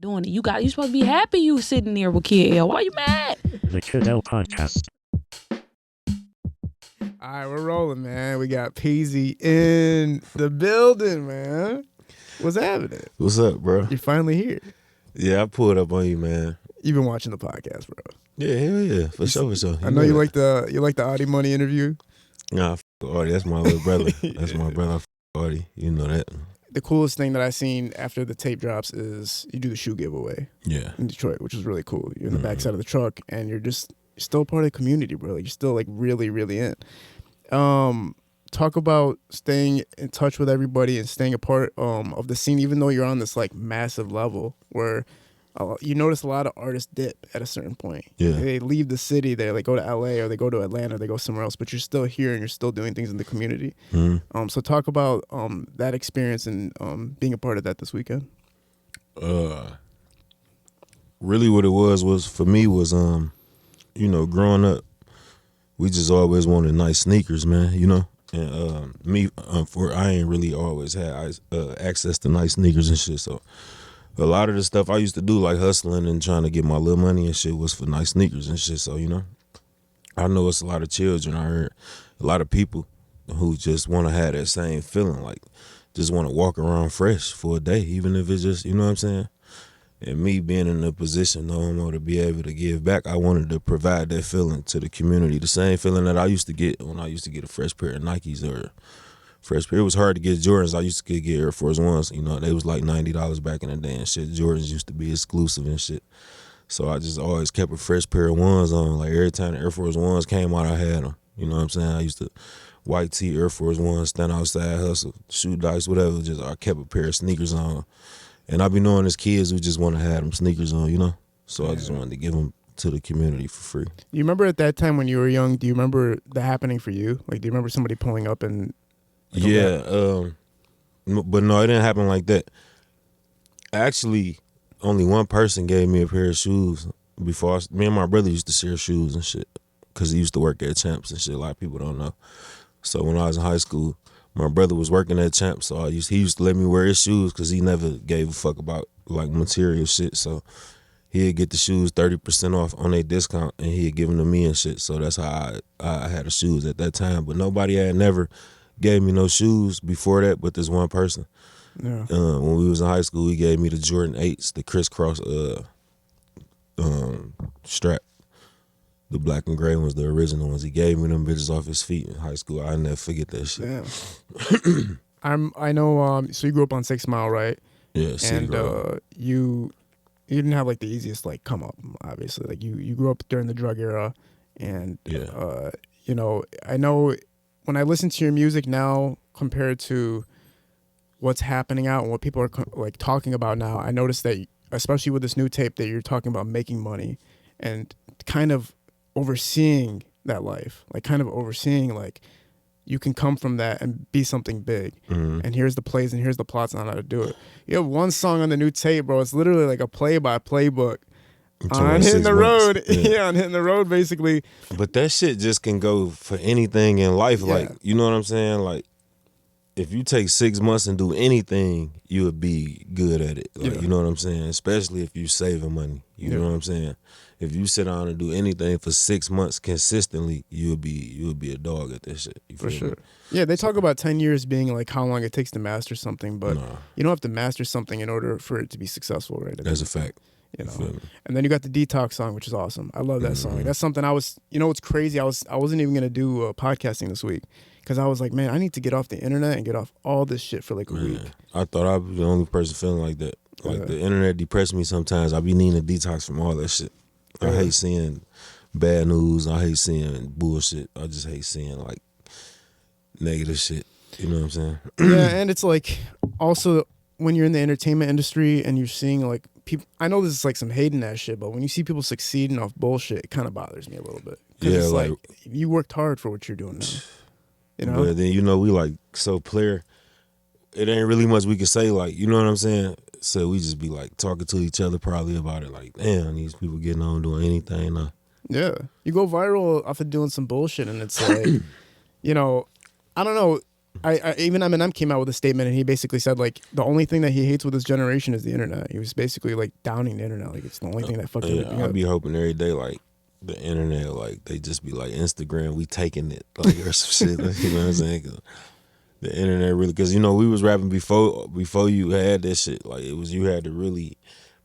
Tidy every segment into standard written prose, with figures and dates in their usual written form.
doing it. You supposed to be happy you sitting there with Kid L. Why you mad? The Kid L Podcast. All right, we're rolling, man. We got Peezy in the building, man. What's happening? What's up, bro? You're finally here. Yeah, I pulled up on you, man. You've been watching the podcast, bro. Yeah, hell yeah, for sure. I know you like the Audi Money interview. Nah, f Audi. That's my little brother. That's my brother. F Audi. You know that. The coolest thing that I seen after the tape drops is you do the shoe giveaway. Yeah. In Detroit, which is really cool. You're in the backside of the truck, and you're still part of the community, bro. Like, you're still like really, really in. Talk about staying in touch with everybody and staying a part of the scene, even though you're on this like massive level where you notice a lot of artists dip at a certain point. Yeah. They leave the city, they like go to LA or they go to Atlanta, or they go somewhere else, but you're still here and you're still doing things in the community. So talk about that experience and being a part of that this weekend. Really what it was for me was, you know, growing up, we just always wanted nice sneakers, man, you know? And I ain't really always had access to nice sneakers and shit, so a lot of the stuff I used to do, like hustling and trying to get my little money and shit, was for nice sneakers and shit. So, you know, I know it's a lot of children. I heard a lot of people who just want to have that same feeling, like just want to walk around fresh for a day, even if it's just, you know what I'm saying? And me being in a position no more to be able to give back, I wanted to provide that feeling to the community, the same feeling that I used to get when I used to get a fresh pair of Nikes or fresh pair. It was hard to get Jordans. I used to get Air Force Ones. You know, they was like $90 back in the day and shit. Jordans used to be exclusive and shit. So I just always kept a fresh pair of ones on. Like every time the Air Force Ones came out, I had them. You know what I'm saying? I used to white tee Air Force Ones, stand outside, hustle, shoot dice, whatever. Just I kept a pair of sneakers on. And I be knowing there's kids who just want to have them sneakers on, you know? So I just wanted to give them to the community for free. You remember at that time when you were young, do you remember that happening for you? Like, do you remember somebody pulling up and... Like, yeah, but no, it didn't happen like that. Actually, only one person gave me a pair of shoes before. Me and my brother used to share shoes and shit because he used to work at Champs and shit. A lot of people don't know. So when I was in high school, my brother was working at Champs, so he used to let me wear his shoes because he never gave a fuck about like material shit. So he'd get the shoes 30% off on a discount, and he'd give them to me and shit. So that's how I had the shoes at that time. But nobody had never gave me no shoes before that, but this one person. Yeah. When we was in high school, he gave me the Jordan 8s, the crisscross strap. The black and gray ones, the original ones. He gave me them bitches off his feet in high school. I'll never forget that shit. Damn. I know, so you grew up on 6 Mile, right? Yeah, and you didn't have like the easiest like come up, obviously. Like you grew up during the drug era, and you know, I know when I listen to your music now compared to what's happening out and what people are like talking about now, I noticed that, especially with this new tape, that you're talking about making money and kind of overseeing that life, like kind of overseeing like you can come from that and be something big. And here's the plays and here's the plots on how to do it. You have one song on the new tape, bro. It's literally like a play-by-play book on Hitting the Road. Yeah, on Hitting the Road, basically. But that shit just can go for anything in life. Yeah. Like, you know what I'm saying? Like, if you take 6 months and do anything, you would be good at it. Like, you know what I'm saying? Especially if you saving money. You know what I'm saying? If you sit down and do anything for 6 months consistently, you would be a dog at this shit. For sure. Yeah, they talk about 10 years being like how long it takes to master something, but you don't have to master something in order for it to be successful, right? That's a fact. You know, and then you got the Detox song, which is awesome. I love that song. That's something you know what's crazy? I wasn't even gonna do podcasting this week because I was like, man, I need to get off the internet and get off all this shit for like a week. I thought I was the only person feeling like that. Like the internet depressed me sometimes. I be needing a detox from all that shit. I hate seeing bad news. I hate seeing bullshit. I just hate seeing like negative shit. You know what I'm saying? Yeah, and it's like also when you're in the entertainment industry and you're seeing like people, I know this is like some hating that shit, but when you see people succeeding off bullshit, it kind of bothers me a little bit. Yeah, it's like you worked hard for what you're doing now. You know? But then, you know, we like so player. It ain't really much we can say, like, you know what I'm saying? So we just be like talking to each other probably about it, like, damn, these people getting on doing anything now. Yeah. You go viral off of doing some bullshit and it's like, you know, I don't know. I even Eminem came out with a statement, and he basically said like the only thing that he hates with this generation is the internet. He was basically like downing the internet, like it's the only thing that fucks everything I up. be hoping every day like the internet, like they just be like Instagram, we taking it, like or some shit. Like, you know what I'm saying? 'Cause the internet really, because you know we was rapping before you had that shit. Like it was, you had to really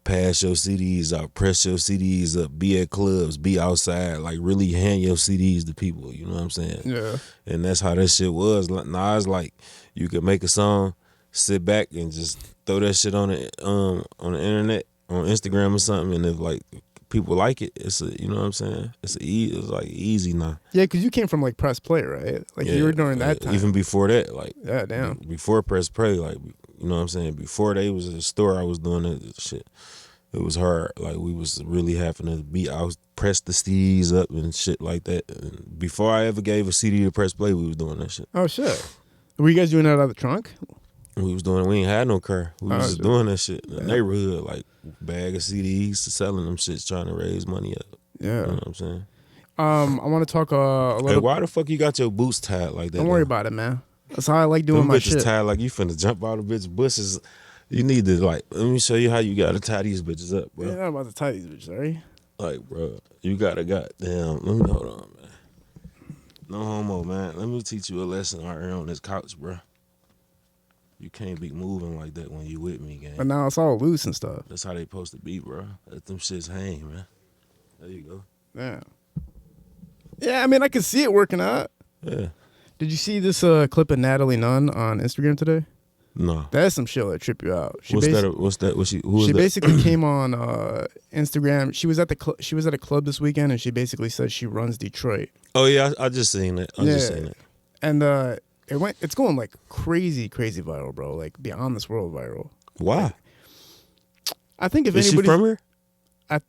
pass your CDs out, press your CDs up, be at clubs, be outside, like really hand your CDs to people. You know what I'm saying? Yeah. And that's how that shit was. Now it's like you could make a song, sit back and just throw that shit on the internet, on Instagram or something, and if like people like it, it's a, you know what I'm saying? It's like easy now. Yeah, because you came from like press play, right? Like you were during that time. Even before that, like yeah, damn. Before press play, like you know what I'm saying? Before they was a store, I was doing that shit. It was hard. Like we was really having to be out, press the CDs up and shit like that. And before I ever gave a CD to press play, we was doing that shit. Oh shit. Were you guys doing that out of the trunk? We ain't had no car. We was just doing that shit in the neighborhood, like bag of CDs, selling them shits, trying to raise money up. Yeah. You know what I'm saying? I want to talk a little. Hey, why the fuck you got your boots tied like that? Don't worry about it, man. That's how I like doing them my bitches shit. tied like you finna jump out of bitch bushes. You need to like, let me show you how you gotta tie these bitches up, bro. Yeah, I'm about to tie these bitches, right? Like, bro, you gotta goddamn. Let me hold on, man. No homo, man. Let me teach you a lesson right here on this couch, bro. You can't be moving like that when you with me, gang. But now it's all loose and stuff. That's how they supposed to be, bro. Let them shits hang, man. There you go. Yeah. Yeah, I mean, I can see it working out. Yeah. Did you see this clip of Natalie Nunn on Instagram today? No. That's some shit that trip you out. What's that? Who is she that? basically came on Instagram. She was at a club this weekend, and she basically said she runs Detroit. Oh yeah, I just seen it. Just seen it. And it's going like crazy viral, bro. Like beyond this world viral. Why? I think if is anybody she from here?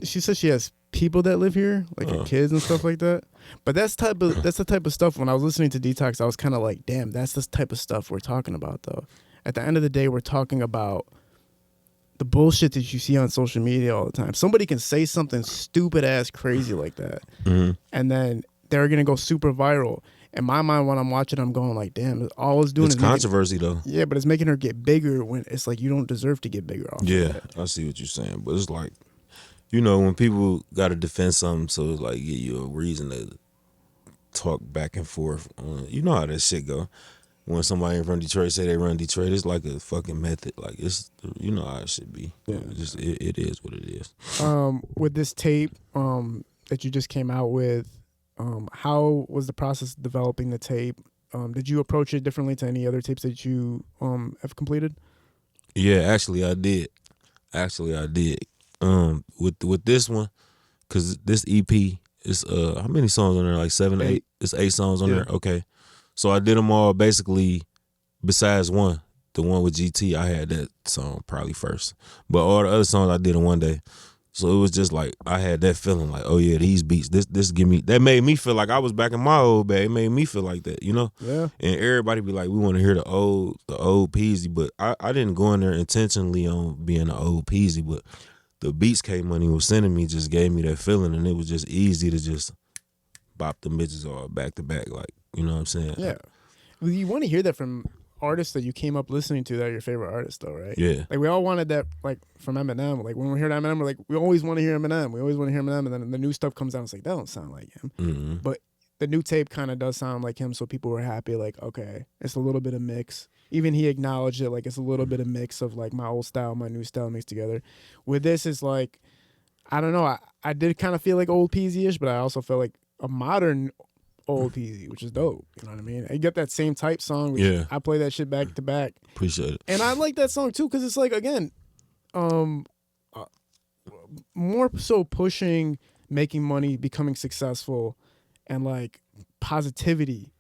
She says she has people that live here, like her kids and stuff like that. But that's the type of stuff. When I was listening to Detox, I was kind of like, damn, that's the type of stuff we're talking about, though. At the end of the day, we're talking about the bullshit that you see on social media all the time. Somebody can say something stupid ass crazy like that, and then they're gonna go super viral. In my mind, when I'm watching, I'm going like, damn, all it's doing is controversy, though. Yeah, but it's making her get bigger when it's like you don't deserve to get bigger off. Yeah, of that. I see what you're saying, but it's like, you know, when people got to defend something, so it's like give you a reason to talk back and forth. You know how that shit go. When somebody from Detroit say they run Detroit, it's like a fucking method. Like it's, you know how it should be. Yeah. It is what it is. With this tape that you just came out with, how was the process of developing the tape? Did you approach it differently to any other tapes that you have completed? Yeah, actually I did. With this one, cause this EP is how many songs on there? Like 7, 8. It's 8 songs on there. Okay. So I did them all basically, besides one, the one with GT. I had that song probably first, but all the other songs I did in one day. So it was just like I had that feeling like, oh yeah, these beats, this give me, that made me feel like I was back in my old bag. It made me feel like that, you know. Yeah. And everybody be like, we want to hear the old Peezy, but I didn't go in there intentionally on being the old Peezy, but the beats K-Money was sending me just gave me that feeling, and it was just easy to just bop the bitches all back to back, like. You know what I'm saying? Yeah. Well, you want to hear that from artists that you came up listening to that are your favorite artists, though, right? Yeah. Like, we all wanted that, like, from Eminem. Like, when we hear Eminem, we're like, we always want to hear Eminem. And then the new stuff comes out, and it's like, that don't sound like him. Mm-hmm. But the new tape kind of does sound like him, so people were happy, like, okay, it's a little bit of mix. Even he acknowledged it, like, it's a little bit of mix of, like, my old style, my new style mixed together. With this, it's like, I don't know, I did kind of feel like old Peezy-ish, but I also felt like a modern old Peezy, which is dope. You know what I mean? You get that same type song. Which I play that shit back to back. Appreciate it. And I like that song too, because it's like, again, more so pushing making money, becoming successful, and like positivity.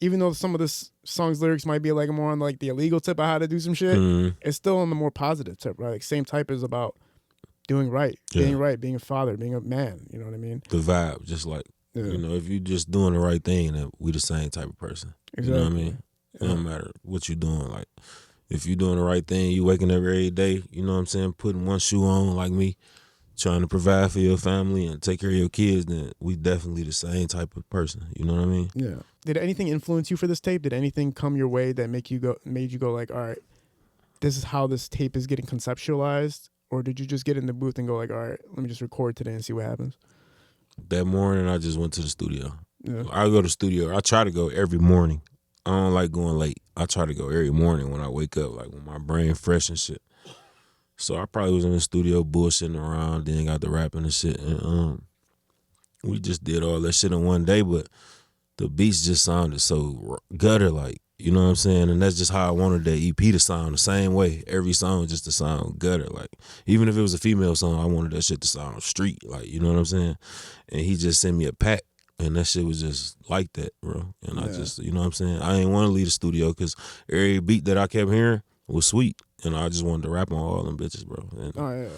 Even though some of this song's lyrics might be like more on like the illegal tip of how to do some shit, it's still on the more positive tip, right? Like same type is about doing right, being a father, being a man. You know what I mean? The vibe, just like. Yeah. You know, if you just doing the right thing, then we the same type of person. Exactly. You know what I mean? It don't matter what you doing. Like, if you doing the right thing, you waking up every day, you know what I'm saying, putting one shoe on like me, trying to provide for your family and take care of your kids, then we definitely the same type of person. You know what I mean? Yeah. Did anything influence you for this tape? Did anything come your way that made you go like, all right, this is how this tape is getting conceptualized? Or did you just get in the booth and go like, all right, let me just record today and see what happens? That morning, I just went to the studio. Yeah. I go to the studio. I try to go every morning. I don't like going late. I try to go every morning when I wake up, like when my brain fresh and shit. So I probably was in the studio bullshitting around, then got the rapping and shit. And we just did all that shit in one day, but the beats just sounded so gutter, like, you know what I'm saying? And that's just how I wanted that EP to sound, the same way. Every song just to sound gutter. Like, even if it was a female song, I wanted that shit to sound street, like, you know what I'm saying? And he just sent me a pack, and that shit was just like that, bro. And I just, you know what I'm saying? I ain't want to leave the studio because every beat that I kept hearing was sweet. And I just wanted to rap on all them bitches, bro. And Oh, yeah.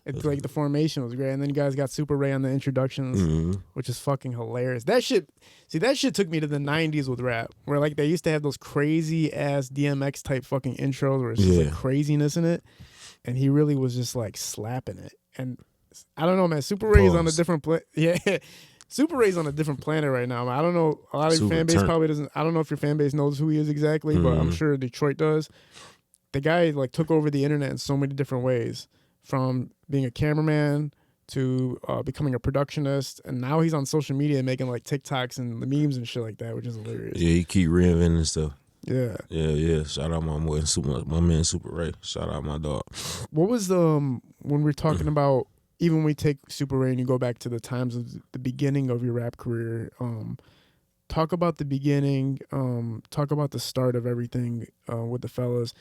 It's like the formation was great. And then you guys got Super Ray on the introductions, which is fucking hilarious. That shit took me to the 90s with rap, where like they used to have those crazy ass DMX type fucking intros where it's just like craziness in it. And he really was just like slapping it. And I don't know, man. Super Ray's on a different Super Ray's on a different planet right now. I don't know. A lot of your fan base probably doesn't. I don't know if your fan base knows who he is exactly, but I'm sure Detroit does. The guy like took over the internet in so many different ways, from being a cameraman to becoming a productionist, and now he's on social media making like TikToks and the memes and shit like that, which is hilarious. yeah, he keep reinventing stuff. Yeah. Yeah. Shout out my man Super Ray. Shout out my dog. What was when we're talking about, even when we take Super Ray and you go back to the times of the beginning of your rap career, talk about the beginning, talk about the start of everything with the fellas.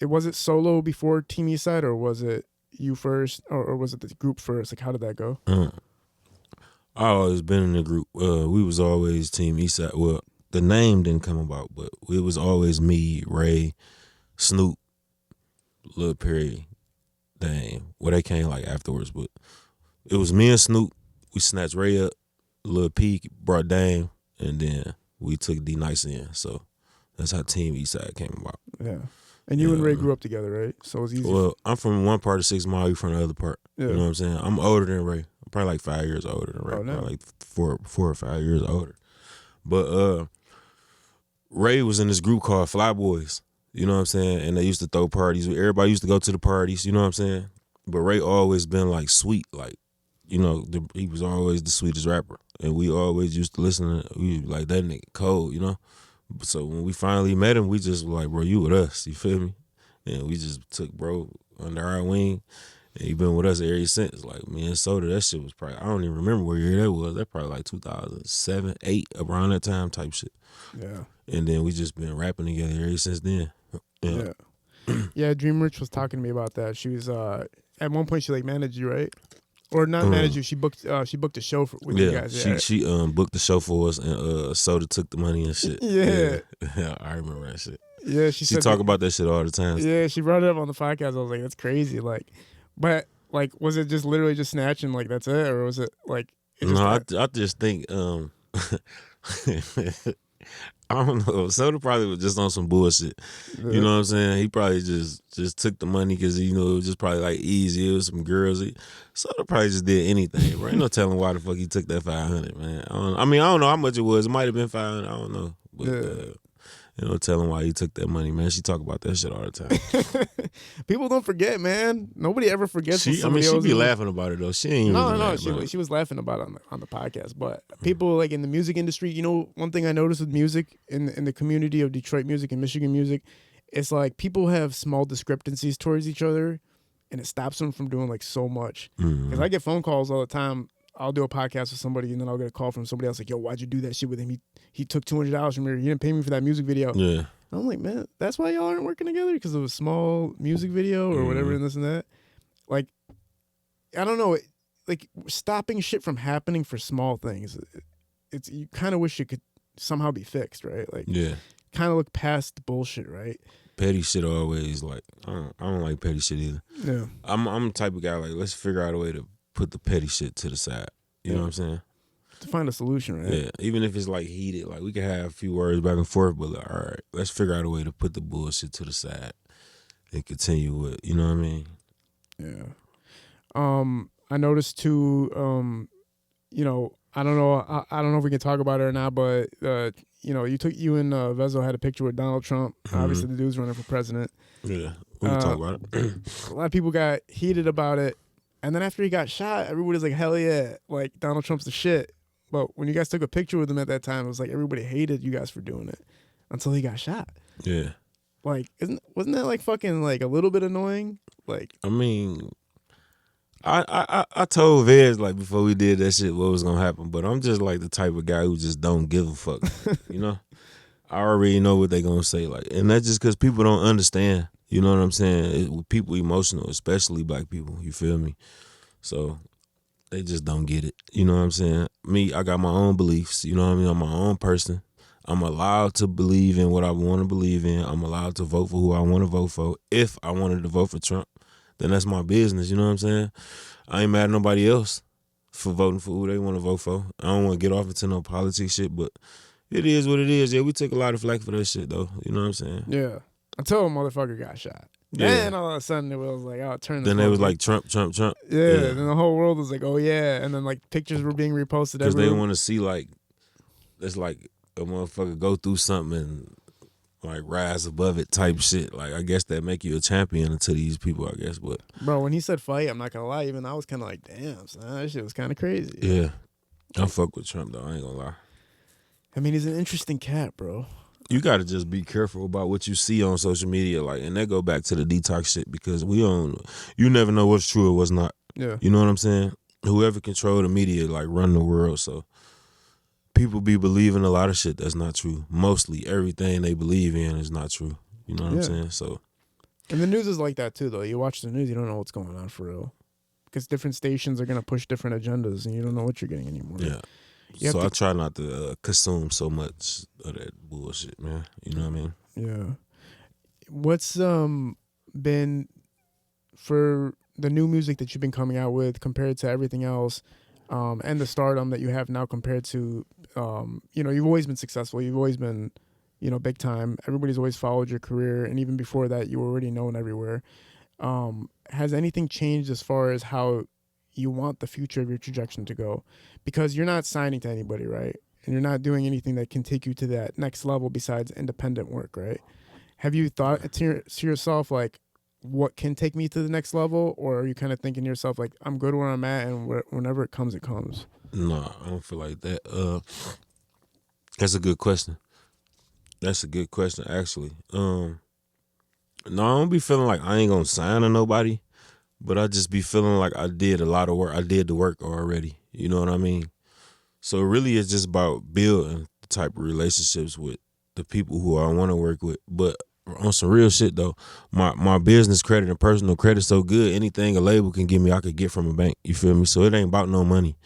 Was it solo before TeamEastside, or was it you first, or was it the group first? Like, how did that go? I always been in the group. We was always TeamEastside. Well, the name didn't come about, but it was always me, Ray, Snoop, Lil Perry, Dame. Well, they came like afterwards, but it was me and Snoop. We snatched Ray up, Lil P brought Dame, and then we took D Nice in. So that's how TeamEastside came about. Yeah. And you and Ray grew up together, right? So it was easy. Well, I'm from one part of 6 Mile, you from the other part. Yeah. You know what I'm saying? I'm older than Ray. I'm probably like 5 years older than Ray. Oh, no. Probably like four or 5 years older. But Ray was in this group called Fly Boys. You know what I'm saying? And they used to throw parties. Everybody used to go to the parties. You know what I'm saying? But Ray always been like sweet. Like, you know, he was always the sweetest rapper. And we always used to listen to, we like, that nigga cold, you know? So when we finally met him, we just were like, bro, you with us, you feel me? And we just took bro under our wing, and he been with us ever since. Like, me and Soda, that shit was probably, I don't even remember what year that was. That probably like 2007, 8, around that time type shit. Yeah. And then we just been rapping together ever since then. Yeah. Yeah, Dream Rich was talking to me about that. She was, at one point she like managed you, right? Or not managed you, she booked a show with you guys. Yeah, she booked the show for us, and Soda took the money and shit. Yeah. Yeah, I remember that shit. Yeah, she talk about that shit all the time. Yeah, she brought it up on the podcast. I was like, that's crazy. Like, but like, was it just literally just snatching? Like, that's it, or was it like? I just think I don't know. Soda probably was just on some bullshit. Yeah. You know what I'm saying? He probably just took the money because, you know, it was just probably like easy. It was some girls. Soda probably just did anything, bro. Ain't no telling why the fuck he took that 500, man. I don't know how much it was. It might have been 500. I don't know. But, you know, tell him why he took that money, man. She talk about that shit all the time. People don't forget, man. Nobody ever forgets. She be laughing about it though. She ain't. No. She was laughing about it on the podcast. But people like in the music industry, you know, one thing I noticed with music in the community of Detroit music and Michigan music, it's like people have small discrepancies towards each other, and it stops them from doing like so much. Because I get phone calls all the time. I'll do a podcast with somebody, and then I'll get a call from somebody else like, yo, why'd you do that shit with him? He took $200 from me. He didn't pay me for that music video. Yeah. I'm like, man, that's why y'all aren't working together? Because of a small music video or whatever and this and that? Like, I don't know. Like, stopping shit from happening for small things, it's you kind of wish it could somehow be fixed, right? Like, kind of look past the bullshit, right? Petty shit always, like, I don't like petty shit either. Yeah. I'm the type of guy, like, let's figure out a way to put the petty shit to the side. You know what I'm saying? To find a solution, right? Yeah, even if it's like heated, like we can have a few words back and forth, but like, all right, let's figure out a way to put the bullshit to the side and continue with, you know what I mean? Yeah. I noticed too. You know, I don't know. I don't know if we can talk about it or not, but you know, you and Vezzo had a picture with Donald Trump. Obviously, the dude's running for president. Yeah, we can talk about it. A lot of people got heated about it, and then after he got shot, everybody's like, "Hell yeah!" Like Donald Trump's the shit. But when you guys took a picture with him at that time, it was like everybody hated you guys for doing it until he got shot. Yeah. Like, wasn't that like fucking like a little bit annoying? Like, I mean, I told Vez like before we did that shit what was gonna happen, but I'm just like the type of guy who just don't give a fuck. You know, I already know what they gonna say, like, and that's just because people don't understand. You know what I'm saying? People emotional, especially black people. You feel me? So they just don't get it. You know what I'm saying? Me, I got my own beliefs. You know what I mean? I'm my own person. I'm allowed to believe in what I want to believe in. I'm allowed to vote for who I want to vote for. If I wanted to vote for Trump, then that's my business. You know what I'm saying? I ain't mad at nobody else for voting for who they want to vote for. I don't want to get off into no politics shit, but it is what it is. Yeah, we took a lot of flack for that shit, though. You know what I'm saying? yeah, until a motherfucker got shot. Yeah. Then all of a sudden it was like, oh, turn. Then they was like Trump. Yeah, then the whole world was like, oh yeah, and then like pictures were being reposted because they everywhere. want to see like it's like a motherfucker go through something and like rise above it type shit. Like I guess that make you a champion to these people. I guess, but Bro, when he said fight, I'm not gonna lie, even I was kind of like, damn, son, that shit was kind of crazy. yeah, I fuck with Trump though. I ain't gonna lie. I mean, he's an interesting cat, bro. You got to just be careful about what you see on social media, like, and that go back to the detox shit because you never know what's true or what's not. Yeah. You know what I'm saying? Whoever control the media, like, run the world. So people be believing a lot of shit that's not true. Mostly everything they believe in is not true. You know what I'm saying? So. And the news is like that too, though. You watch the news, you don't know what's going on for real, because different stations are gonna push different agendas, and you don't know what you're getting anymore. Yeah. So I try not to consume so much of that bullshit, man. You know what I mean? Yeah. What's been for the new music that you've been coming out with compared to everything else, and the stardom that you have now compared to, you know, you've always been successful. You've always been, you know, big time. Everybody's always followed your career, and even before that, you were already known everywhere. Has anything changed as far as how you want the future of your trajectory to go? Because you're not signing to anybody, right? And you're not doing anything that can take you to that next level besides independent work, right? Have you thought to yourself, like, what can take me to the next level? Or are you kind of thinking to yourself, like, I'm good where I'm at, and whenever it comes, it comes? No, I don't feel like that. That's a good question. That's a good question, actually. No, I don't be feeling like I ain't gonna sign to nobody, but I just be feeling like I did a lot of work. I did the work already. You know what I mean? So really, it's just about building the type of relationships with the people who I want to work with. But on some real shit though, my business credit and personal credit so good, anything a label can give me, I could get from a bank. You feel me? So it ain't about no money.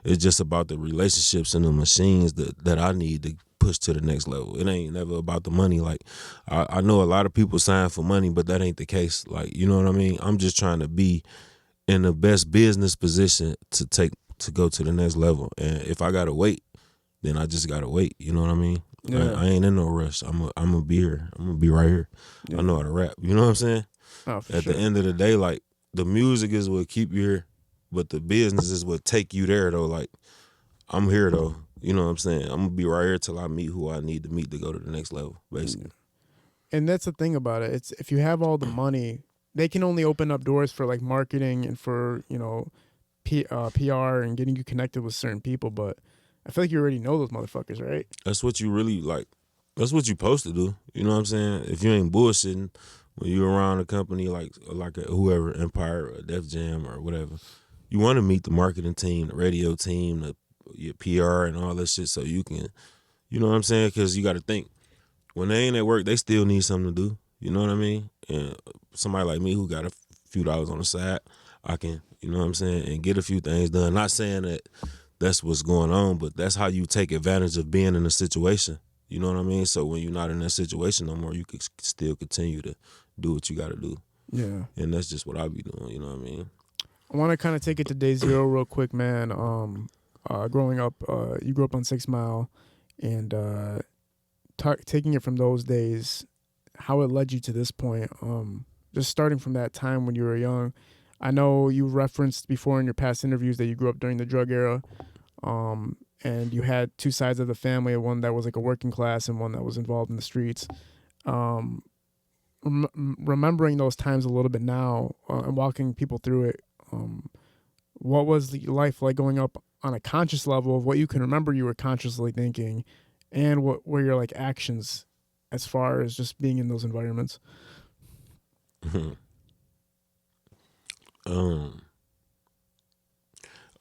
It's just about the relationships and the machines that I need to push to the next level. It ain't never about the money. Like I know a lot of people sign for money, but that ain't the case. Like, you know what I mean? I'm just trying to be in the best business position to go to the next level. And if I gotta wait, then I just gotta wait. You know what I mean? Yeah. I ain't in no rush. I'm gonna be here. I'm gonna be right here. Yeah. I know how to rap. You know what I'm saying? Oh, for At sure. the end of the day, like, the music is what keep you here, but the business is what take you there though. Like, I'm here though. You know what I'm saying? I'm gonna be right here till I meet who I need to meet to go to the next level, basically. And that's the thing about it. It's if you have all the money, they can only open up doors for like marketing and for, you know, PR and getting you connected with certain people. But I feel like you already know those motherfuckers, right? That's what you really like. That's what you supposed to do. You know what I'm saying? If you ain't bullshitting when you're around a company like whoever, Empire or Def Jam or whatever, you want to meet the marketing team, the radio team, your PR and all that shit, so you can, you know what I'm saying? Because you got to think, when they ain't at work, they still need something to do. You know what I mean? And somebody like me who got a few dollars on the side, I can, you know what I'm saying, and get a few things done. Not saying that that's what's going on, but that's how you take advantage of being in a situation. You know what I mean? So when you're not in that situation no more, you can still continue to do what you got to do. Yeah. And that's just what I be doing, you know what I mean? I want to kind of take it to day zero real quick, man. Growing up, you grew up on 6 Mile, and taking it from those days, how it led you to this point. Just starting from that time when you were young, I know you referenced before in your past interviews that you grew up during the drug era, and you had two sides of the family, one that was like a working class and one that was involved in the streets. Um, remembering those times a little bit now and walking people through it, what was the life like going up on a conscious level of what you can remember you were consciously thinking, and what were your like actions as far as just being in those environments?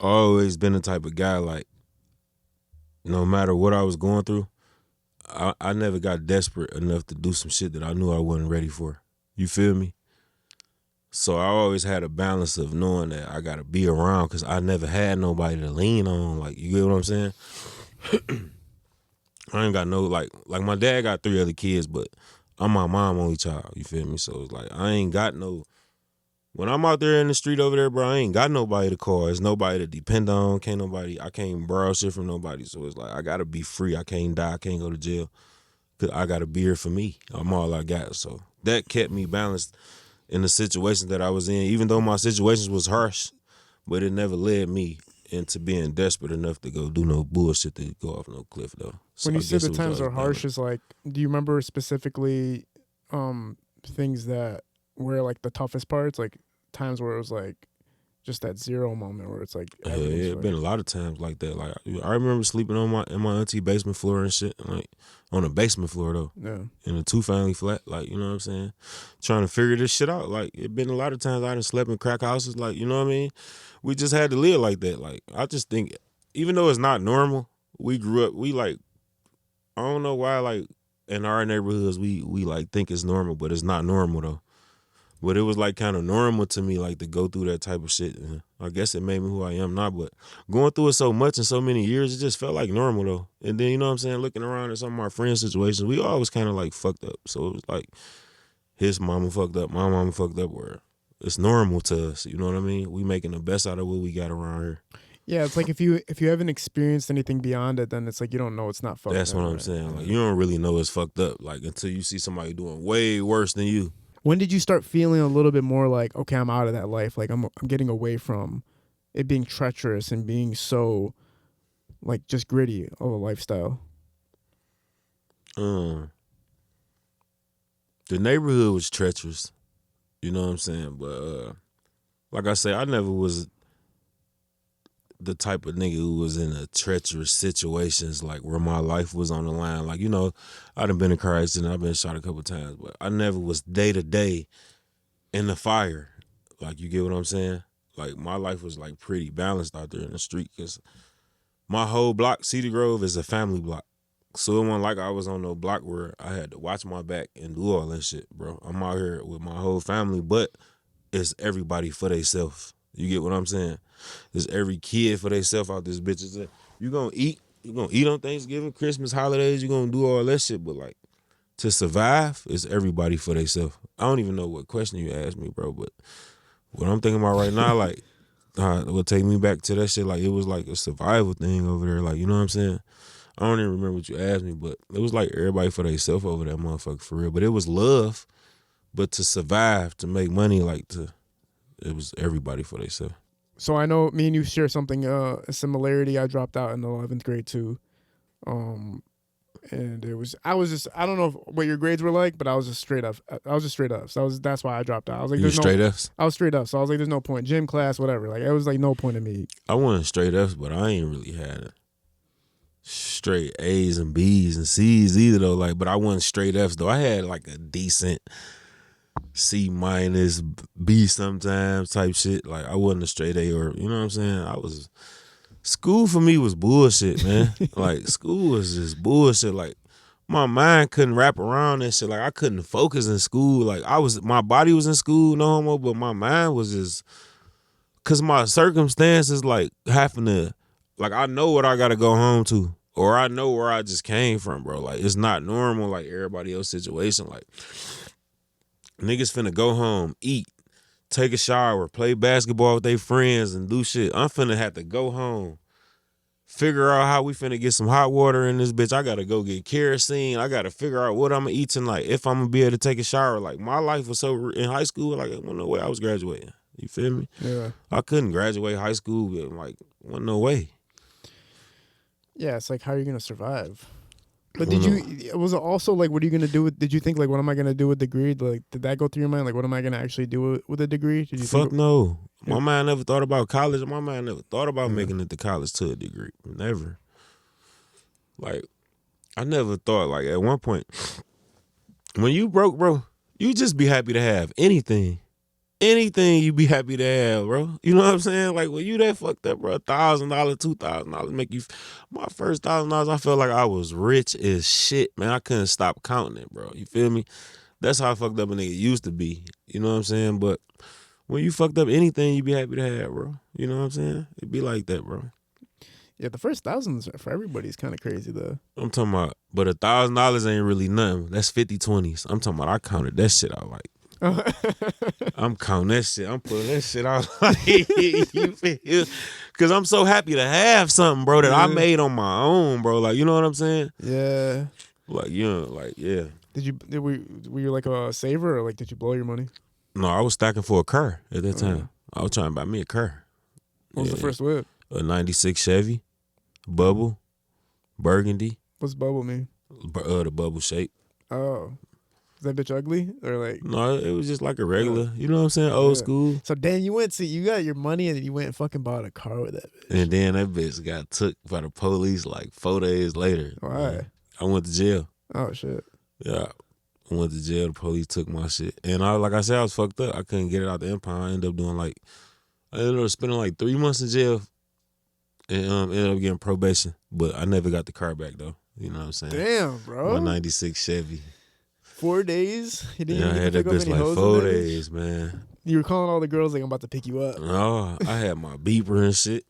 Always been the type of guy, like, no matter what I was going through, I never got desperate enough to do some shit that I knew I wasn't ready for. You feel me? So I always had a balance of knowing that I got to be around, because I never had nobody to lean on. Like, you get what I'm saying? I ain't got no, like my dad got 3 other kids, but I'm my mom only child. You feel me? So it's like, I ain't got no, when I'm out there in the street over there, bro, I ain't got nobody to call. There's nobody to depend on. I can't borrow shit from nobody. So it's like, I got to be free. I can't die. I can't go to jail. Cause I got to be here for me. I'm all I got. So that kept me balanced in the situations that I was in, even though my situations was harsh, but it never led me into being desperate enough to go do no bullshit to go off no cliff, though. So When you I say guess the it was times always are harsh, balanced. is like, do you remember specifically things that were like the toughest parts, like times where it was like just that zero moment where it's like Yeah, everything's it been a lot of times like that. Like, I remember sleeping on in my auntie basement floor and shit, like on the basement floor though, yeah. in a 2-family flat. Like, you know what I'm saying? Trying to figure this shit out. Like, it been a lot of times I done slept in crack houses. Like, you know what I mean? We just had to live like that. Like, I just think, even though it's not normal, we grew up. We like, I don't know why, like in our neighborhoods we like think it's normal, but it's not normal though. But it was like kind of normal to me, like to go through that type of shit. And I guess it made me who I am now. But going through it so much in so many years, it just felt like normal though. And then, you know what I'm saying, looking around at some of our friends' situations, we always kind of like fucked up. So it was like his mama fucked up, my mama fucked up. Where it's normal to us. You know what I mean? We making the best out of what we got around here. Yeah, it's like if you haven't experienced anything beyond it, then it's like you don't know it's not fucked That's up. what I'm right? saying. Yeah. Like, you don't really know it's fucked up, like, until you see somebody doing way worse than you. When did you start feeling a little bit more like, okay, I'm out of that life, like I'm getting away from it being treacherous and being so like just gritty of a lifestyle? The neighborhood was treacherous, you know what I'm saying? But like I say, I never was the type of nigga who was in a treacherous situations, like where my life was on the line. Like, you know, I done been in car accident, I've been shot a couple times, but I never was day to day in the fire. Like, you get what I'm saying? Like, my life was like pretty balanced out there in the street, because my whole block, Cedar Grove, is a family block. So it wasn't like I was on no block where I had to watch my back and do all that shit, bro. I'm out here with my whole family, but it's everybody for theyself. You get what I'm saying? It's every kid for theyself out this bitch. It's like, you gonna eat on Thanksgiving, Christmas, holidays, you gonna do all that shit, but like, to survive, it's everybody for theyself. I don't even know what question you asked me, bro, but what I'm thinking about right now, like, it would take me back to that shit. Like, it was like a survival thing over there. Like, you know what I'm saying? I don't even remember what you asked me, but it was like everybody for themselves over that motherfucker, for real. But it was love, but to survive, to make money, like, it was everybody for themselves. So I know me and you share something, a similarity. I dropped out in the 11th grade too. And I don't know what your grades were like, but I was just straight up. So that's why I dropped out. I was like, You there's straight no, Fs? I was straight up. So I was like, there's no point. Gym class, whatever. Like, it was like no point in me. I wasn't straight Fs, but I ain't really had straight A's and B's and C's either though. Like, but I wasn't straight Fs though. I had like a decent C minus, B sometimes type shit. Like, I wasn't a straight A, or, you know what I'm saying? School for me was bullshit, man. Like, school was just bullshit. Like, my mind couldn't wrap around that shit. Like, I couldn't focus in school. Like, my body was in school, no homo, but my mind was just, cause my circumstances, like, having to, like, I know what I gotta go home to, or I know where I just came from, bro. Like, it's not normal like everybody else's situation. Like, niggas finna go home, eat, take a shower, play basketball with their friends, and do shit. I'm finna have to go home, figure out how we finna get some hot water in this bitch. I gotta go get kerosene. I gotta figure out what I'm gonna eat tonight, if I'm gonna be able to take a shower. Like, my life was so, in high school, like, I don't know where I was graduating. You feel me? Yeah. I couldn't graduate high school with like wasn't no way. Yeah, it's like, how are you gonna survive? But Well, was it also like, what are you gonna do with? Did you think like, what am I gonna do with the degree? Like, did that go through your mind? Like, what am I gonna actually do with a degree? Did you fuck think? no. My Yeah. mind never thought about college. My mind never thought about Yeah. making it to college to a degree. Never. Like, I never thought, like, at one point, when you broke, bro, you just be happy to have anything. Anything you be happy to have, bro. You know what I'm saying? Like, when you that fucked up, bro, $1,000, $2,000 make you. My first $1,000, I felt like I was rich as shit, man. I couldn't stop counting it, bro. You feel me? That's how fucked up a nigga used to be. You know what I'm saying? But when you fucked up anything, you be happy to have, bro. You know what I'm saying? It be like that, bro. Yeah, the first thousands for everybody is kind of crazy though. I'm talking about, but $1,000 ain't really nothing. That's 50 20s. I'm talking about, I counted that shit out like. I'm counting that shit. I'm pulling that shit out like, you feel? Cause I'm so happy to have something, bro, that I made on my own, bro. Like, you know what I'm saying? Yeah. Like, yeah. Were you like a saver, or like did you blow your money? No, I was stacking for a car at that time. I was trying to buy me a car. What was the first whip? A 96 Chevy, bubble, burgundy, What's bubble mean? the bubble shape. Oh. Is that bitch ugly? Or like, No, it was just like a regular, you know what I'm saying, old school. so Dan, you got your money and then you went and fucking bought a car with that bitch. And then that bitch got took by the police like 4 days later. Why? Man. I went to jail. Oh shit. Yeah. I went to jail. The police took my shit. And like I said, I was fucked up. I couldn't get it out the empire. I ended up spending like 3 months in jail and ended up getting probation. But I never got the car back though. You know what I'm saying? Damn, bro. My 96 Chevy. 4 days? You didn't Yeah, I even had pick that up bitch any like hoes 4 in there? days, man. You were calling all the girls like, I'm about to pick you up. Oh, I had my beeper and shit.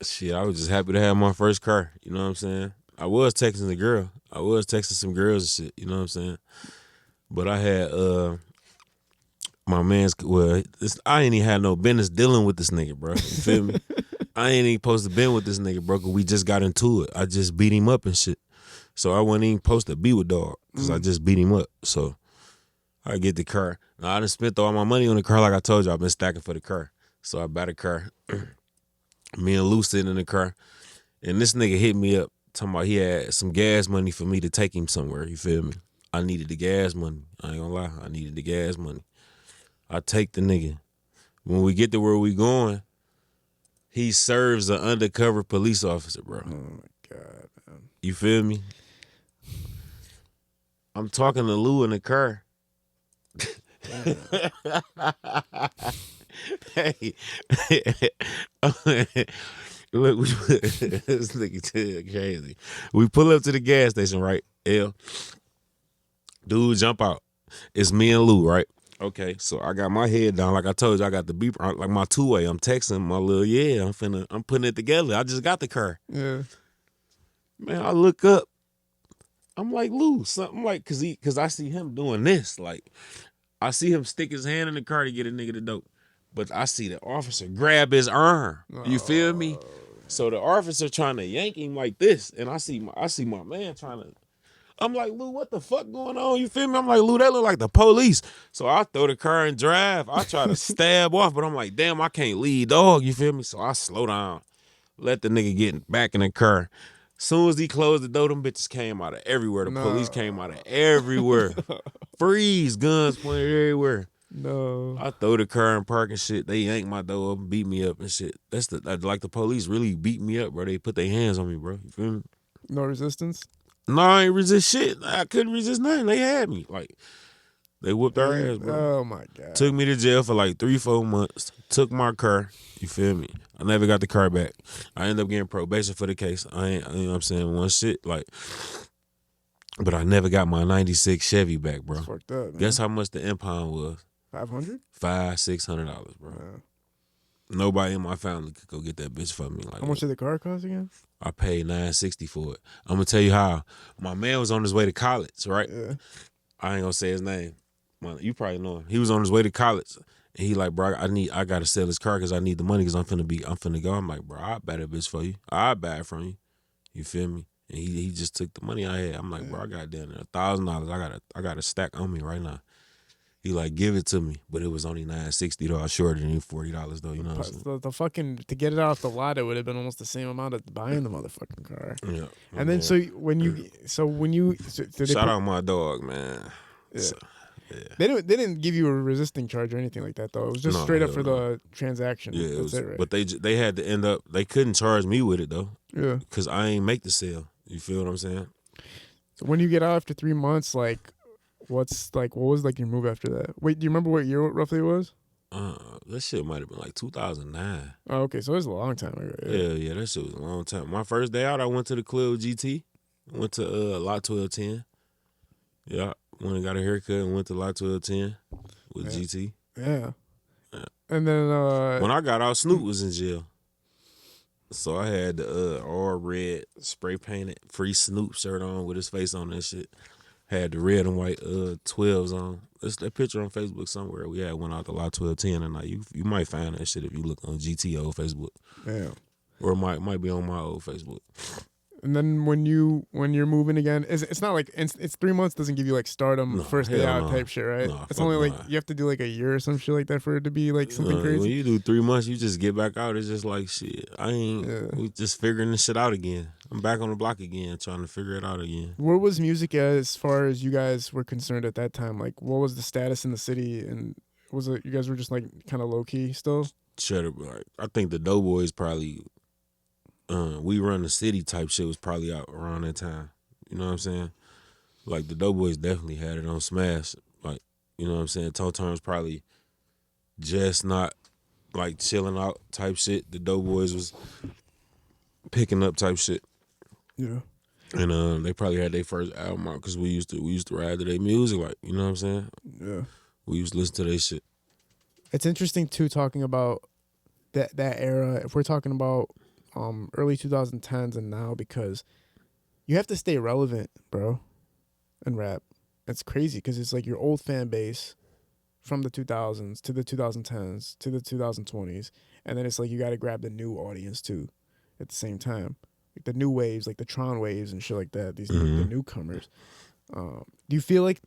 Shit, I was just happy to have my first car. You know what I'm saying? I was texting the girl. I was texting some girls and shit. You know what I'm saying? But I had my man's. Well, I ain't even had no business dealing with this nigga, bro. You feel me? I ain't even supposed to been with this nigga, bro. Cause we just got into it. I just beat him up and shit. So I wasn't even supposed to be with dog because I just beat him up. So I get the car. Now I done spent all my money on the car, like I told you. I've been stacking for the car. So I bought a car. Me and Lou sitting in the car, and this nigga hit me up talking about he had some gas money for me to take him somewhere. You feel me? I needed the gas money. I ain't gonna lie. I needed the gas money. I take the nigga. When we get to where we going, he serves an undercover police officer, bro. Oh my God, man. You feel me? I'm talking to Lou in the car. Hey, look, this nigga crazy. We pull up to the gas station, right? Dude, jump out. It's me and Lou, right? Okay, so I got my head down, like I told you. I got the beeper, like my two-way. I'm texting my little I'm putting it together. I just got the car. Yeah. Man, I look up. I'm like, Lou, something like, cause I see him doing this. Like, I see him stick his hand in the car to get a nigga the dope. But I see the officer grab his arm. You feel me? So the officer trying to yank him like this. And I see my man trying to. I'm like, Lou, what the fuck going on? You feel me? I'm like, Lou, that look like the police. So I throw the car in drive. I try to stab off, but I'm like, damn, I can't lead, dog. You feel me? So I slow down. Let the nigga get back in the car. Soon as he closed the door, them bitches came out of everywhere. The police came out of everywhere. Freeze, guns pointed everywhere. No. I throw the car in park and shit. They yanked my door up and beat me up and shit. That's like the police really beat me up, bro. They put their hands on me, bro. You feel me? No resistance? No, I ain't resist shit. I couldn't resist nothing. They had me. Like, they whooped our ass, bro. Oh my God. Took me to jail for like 3-4 months. Took my car. You feel me? I never got the car back. I ended up getting probation for the case. I ain't, you know what I'm saying, one shit. Like, but I never got my 96 Chevy back, bro. That's fucked up, man. Guess how much the impound was? 500? $500-$600, bro. Yeah. Nobody in my family could go get that bitch for me. Like, How much did the car cost again? I paid $960 for it. I'm gonna tell you how. My man was on his way to college, right? Yeah. I ain't gonna say his name. You probably know him. He was on his way to college, and he like, bro, I gotta sell this car because I need the money because I'm finna go. I'm like, bro, I'll buy that bitch for you. I'll buy it from you. You feel me? And he just took the money I had. I'm like, bro, I got down there $1,000. I got a stack on me right now. He like, give it to me, but it was only $9.60 though. I shorted him $40 though. You know what I'm saying? The fucking to get it off the lot, it would have been almost the same amount of buying the motherfucking car. Yeah. And then so when you shout out my dog, man. Yeah. So, yeah. They didn't give you a resisting charge or anything like that though. It was just straight up for the transaction. Yeah, That's it, right? But they had to end up. They couldn't charge me with it though. Yeah. Because I ain't make the sale. You feel what I'm saying? So when you get out after 3 months, like, what was like your move after that? Wait, do you remember what year roughly it was? That shit might have been like 2009. Oh, okay, so it was a long time ago. Yeah, that shit was a long time. My first day out, I went to the club with GT. Went to Lot 1210. Yeah, went and got a haircut and went to Lot 1210 with GT. Yeah. And then when I got out, Snoop was in jail. So I had the all red spray painted free Snoop shirt on with his face on that shit. Had the red and white 12s on. There's that picture on Facebook somewhere. We had went out to Lot 1210 and you might find that shit if you look on GTO Facebook. Yeah. Or it might be on my old Facebook. And then when you're moving again, it's not like it's 3 months doesn't give you like stardom first day out type shit, right? No, it's only like you have to do like a year or some shit like that for it to be like something crazy. When you do 3 months, you just get back out. It's just like shit. We just figuring this shit out again. I'm back on the block again, trying to figure it out again. Where was music as far as you guys were concerned at that time? Like, what was the status in the city, and was it you guys were just like kind of low key still? Shut up, like I think the Doughboyz probably. We Run the City type shit was probably out around that time. You know what I'm saying? Like the Doughboyz definitely had it on Smash. Like, you know what I'm saying? Toe Turns probably just not like chilling out type shit. The Doughboyz was picking up type shit. Yeah. And they probably had their first album out because we used to ride to their music, like, you know what I'm saying? Yeah. We used to listen to their shit. It's interesting too talking about that era. If we're talking about early 2010s and now, because you have to stay relevant, bro, in rap. It's crazy because it's like your old fan base from the 2000s to the 2010s to the 2020s, and then it's like you got to grab the new audience too at the same time, like the new waves, like the Tron waves and shit like that. These the newcomers. Do you feel like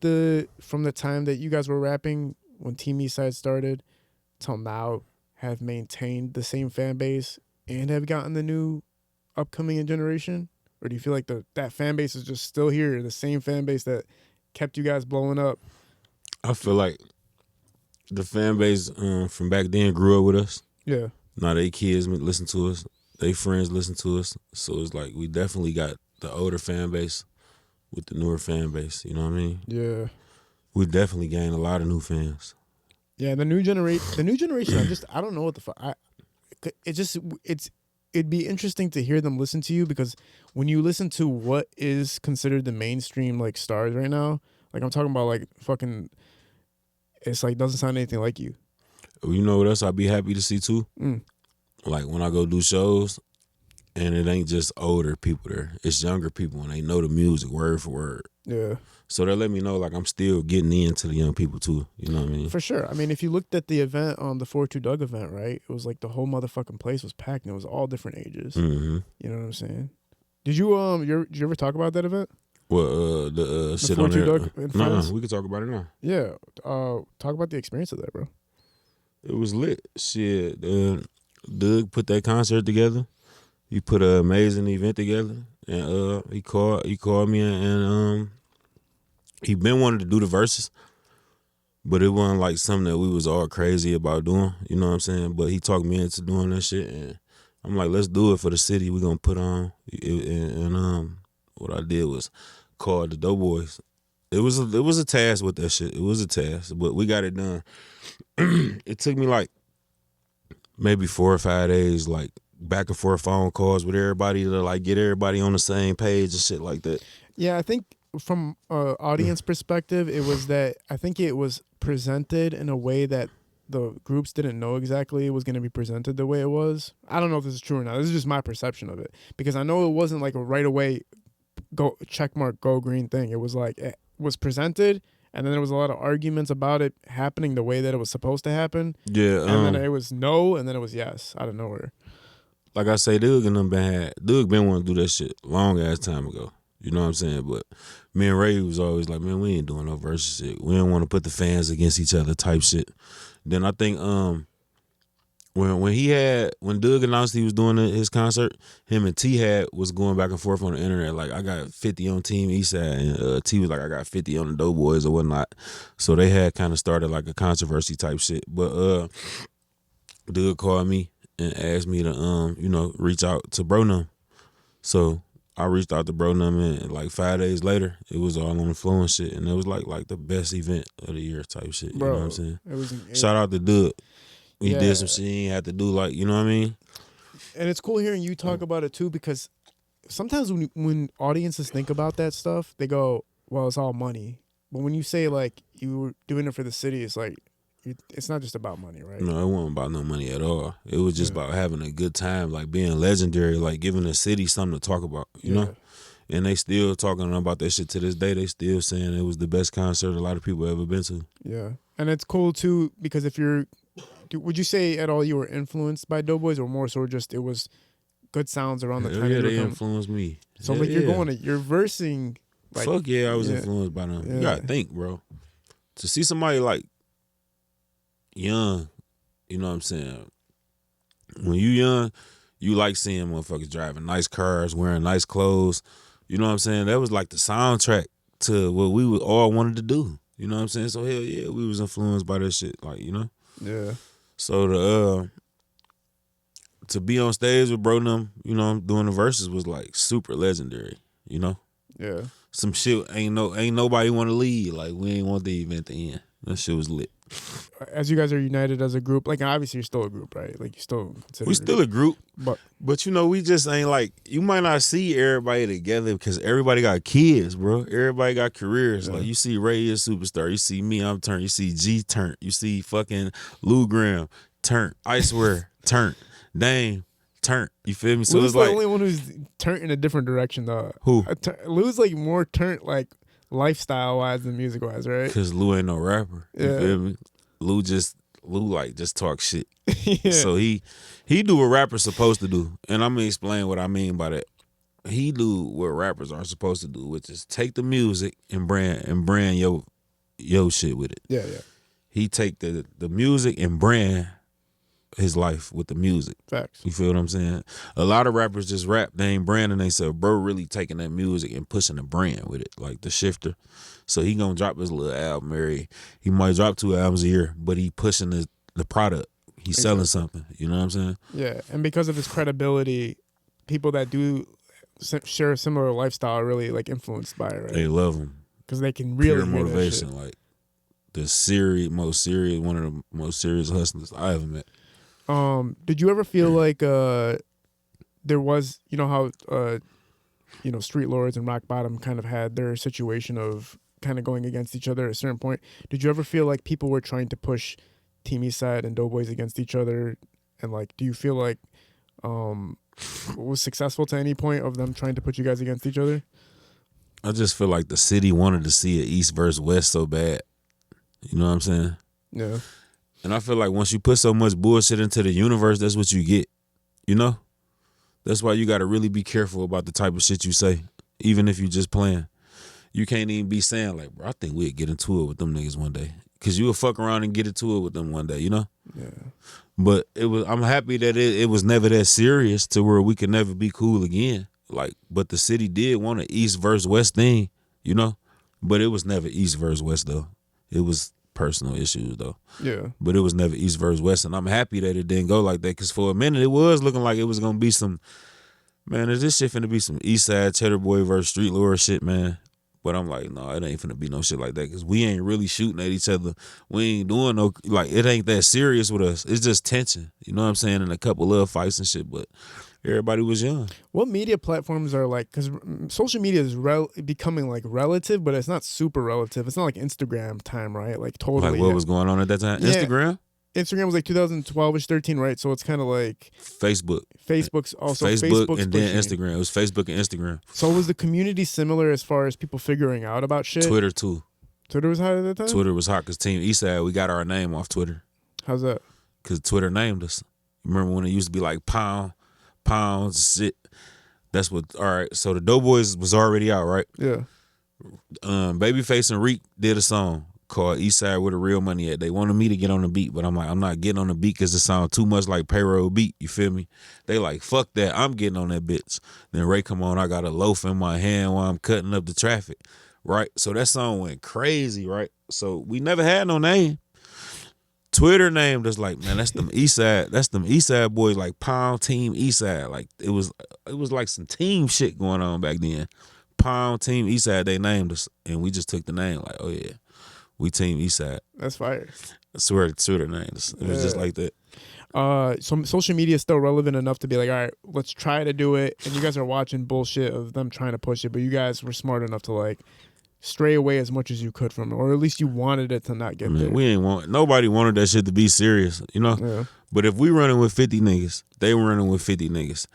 from the time that you guys were rapping when Team Eastside started till now have maintained the same fan base and have gotten the new upcoming generation? Or do you feel like that fan base is just still here, the same fan base that kept you guys blowing up? I feel like the fan base from back then grew up with us. Yeah. Now they kids listen to us. They friends listen to us. So it's like we definitely got the older fan base with the newer fan base. You know what I mean? Yeah. We definitely gained a lot of new fans. Yeah, the new generation, I don't know what the fuck. It'd be interesting to hear them listen to you, because when you listen to what is considered the mainstream like stars right now, like I'm talking about like fucking, it's like doesn't sound anything like you. You know what else I'd be happy to see too? Like when I go do shows, and it ain't just older people there. It's younger people and they know the music word for word. Yeah. So they let me know like I'm still getting into the young people too. You know what I mean? For sure. I mean, if you looked at the event on the 42 Dugg event, right? It was like the whole motherfucking place was packed and it was all different ages. Mm-hmm. You know what I'm saying? Did you ever talk about that event? Well, the shit on 42 there. Dugg and No, friends? we can talk about it now. Yeah. Talk about the experience of that, bro. It was lit. Shit. Dugg put that concert together. He put an amazing event together, and he called me, and he been wanting to do the verses, but it wasn't like something that we was all crazy about doing. You know what I'm saying? But he talked me into doing that shit, and I'm like, let's do it for the city. We gonna put on, and what I did was call the Doughboyz. It was a task with that shit. It was a task, but we got it done. It took me like maybe 4 or 5 days, like back and forth phone calls with everybody to like get everybody on the same page and shit like that. Yeah, I think from audience perspective, it was that I think it was presented in a way that the groups didn't know exactly it was going to be presented the way it was. I don't know if this is true or not. This is just my perception of it, because I know it wasn't like a right away go check mark go green thing. It was like it was presented, and then there was a lot of arguments about it happening the way that it was supposed to happen. Yeah, and then it was no, and then it was yes out of nowhere. Like I say, Dugg and them Dugg been wanting to do that shit long ass time ago. You know what I'm saying? But me and Ray was always like, man, we ain't doing no versus shit. We don't want to put the fans against each other type shit. Then I think when Dugg announced he was doing his concert, him and T was going back and forth on the internet. Like, I got 50 on Team Eastside, and T was like, I got 50 on the Doughboyz or whatnot. So they had kind of started like a controversy type shit. But Dugg called me and asked me to reach out to Bronum. So I reached out to Bronum, and like 5 days later, it was all on the flow and shit, and it was like the best event of the year type shit. You know what I'm saying? Shout out to Dugg. He did some shit he ain't had to do, like, you know what I mean? And it's cool hearing you talk about it too, because sometimes when audiences think about that stuff, they go, well, it's all money. But when you say like you were doing it for the city, it's like, it's not just about money, right? No, it wasn't about no money at all. It was just about having a good time, like being legendary, like giving the city something to talk about, you know? And they still talking about that shit to this day. They still saying it was the best concert a lot of people ever been to. Yeah. And it's cool too, because would you say at all you were influenced by Doughboyz, or more so just it was good sounds around the time? Yeah, they influenced me. So like you're versing. Like, fuck yeah, I was influenced by them. You gotta think, bro. To see somebody like young, you know what I'm saying? When you young, you like seeing motherfuckers driving nice cars, wearing nice clothes. You know what I'm saying? That was like the soundtrack to what we all wanted to do. You know what I'm saying? So hell yeah, we was influenced by that shit. Like, you know? Yeah. So to be on stage with bro them, you know, doing the verses was like super legendary, you know? Yeah. Some shit ain't nobody want to leave. Like, we ain't want the event to end. That shit was lit. As you guys are united as a group, like obviously you're still a group, right? Like you still consider we still a group, but you know, we just ain't like, you might not see everybody together because everybody got kids, bro. Everybody got careers. Like, you see Ray is superstar. You see me, I'm turned. You see G turned. You see fucking Lou Graham turned. Icewear turned. Dame turned. You feel me? So Lou's it's the like only one who's turned in a different direction though. Who? Lou's like more turned like lifestyle wise than music wise, right? Because Lou ain't no rapper. You feel me? Lou just talk shit. So he do what rappers supposed to do. And I'm gonna explain what I mean by that. He do what rappers aren't supposed to do, which is take the music and brand your shit with it. Yeah. He take the music and brand his life with the music. Facts. You feel what I'm saying? A lot of rappers just rap, they ain't branding themselves. Bro really taking that music and pushing the brand with it, like the shifter. So he gonna drop his little album, he might drop 2 albums a year, but he pushing the product. He's selling something. You know what I'm saying? Yeah, and because of his credibility, people that do share a similar lifestyle are really like influenced by it, right? They love him. Because they can really pure motivation, like one of the most serious hustlers I ever met. Did you ever feel like there was, you know how Street Lords and Rock Bottom kind of had their situation of kind of going against each other at a certain point? Did you ever feel like people were trying to push Team Eastside and Doughboyz against each other? And like, do you feel like it was successful to any point of them trying to put you guys against each other? I just feel like the city wanted to see an East versus West so bad. You know what I'm saying? Yeah. And I feel like once you put so much bullshit into the universe, that's what you get. You know? That's why you got to really be careful about the type of shit you say, even if you just playing. You can't even be saying like, bro, I think we'd get into it with them niggas one day. Because you will fuck around and get into it with them one day, you know? Yeah. But I'm happy that it was never that serious to where we could never be cool again. Like, but the city did want an East versus West thing, you know? But it was never East versus West, though. It was personal issues, though. Yeah. But it was never East versus West, and I'm happy that it didn't go like that, because for a minute it was looking like it was going to be some, man, is this shit finna be some Eastside Cheddar Boy versus Street Lord shit, man? But I'm like, no, it ain't finna be no shit like that, because we ain't really shooting at each other. We ain't doing no, like, it ain't that serious with us. It's just tension, you know what I'm saying, and a couple little fights and shit, but everybody was young. What media platforms are like, because social media is becoming like relative, but it's not super relative. It's not like Instagram time, right? Like totally. Like what was going on at that time? Yeah. Instagram was like 2012-ish, 13, right? So it's kind of like Facebook's also Facebook's and then Instagram. It was Facebook and Instagram. So was the community similar as far as people figuring out about shit? Twitter too. Twitter was hot at that time? Twitter was hot because Team Eastside, we got our name off Twitter. How's that? Because Twitter named us. Remember when it used to be like pounds shit? That's what. All right. So the Doughboyz was already out, right? Yeah. BabyFace and Reek did a song called Eastside Where the Real Money At. They wanted me to get on the beat, but I'm like, I'm not getting on the beat because it sounds too much like payroll beat. You feel me? They like, fuck that. I'm getting on that bitch. Then Ray come on, I got a loaf in my hand while I'm cutting up the traffic. Right? So that song went crazy, right? So we never had no name. Twitter named us like, man, that's them Eastside. That's them Eastside boys, like Pound Team Eastside. Like it was like some team shit going on back then. Pound Team Eastside, they named us, and we just took the name. Like, oh yeah, we Team Eastside. That's fire. I swear Twitter named us. It was just like that. So social media is still relevant enough to be like, all right, let's try to do it. And you guys are watching bullshit of them trying to push it, but you guys were smart enough to like stray away as much as you could from it, or at least you wanted it to not get there. Nobody wanted that shit to be serious, you know? Yeah. But if we running with 50 niggas, they were running with 50 niggas.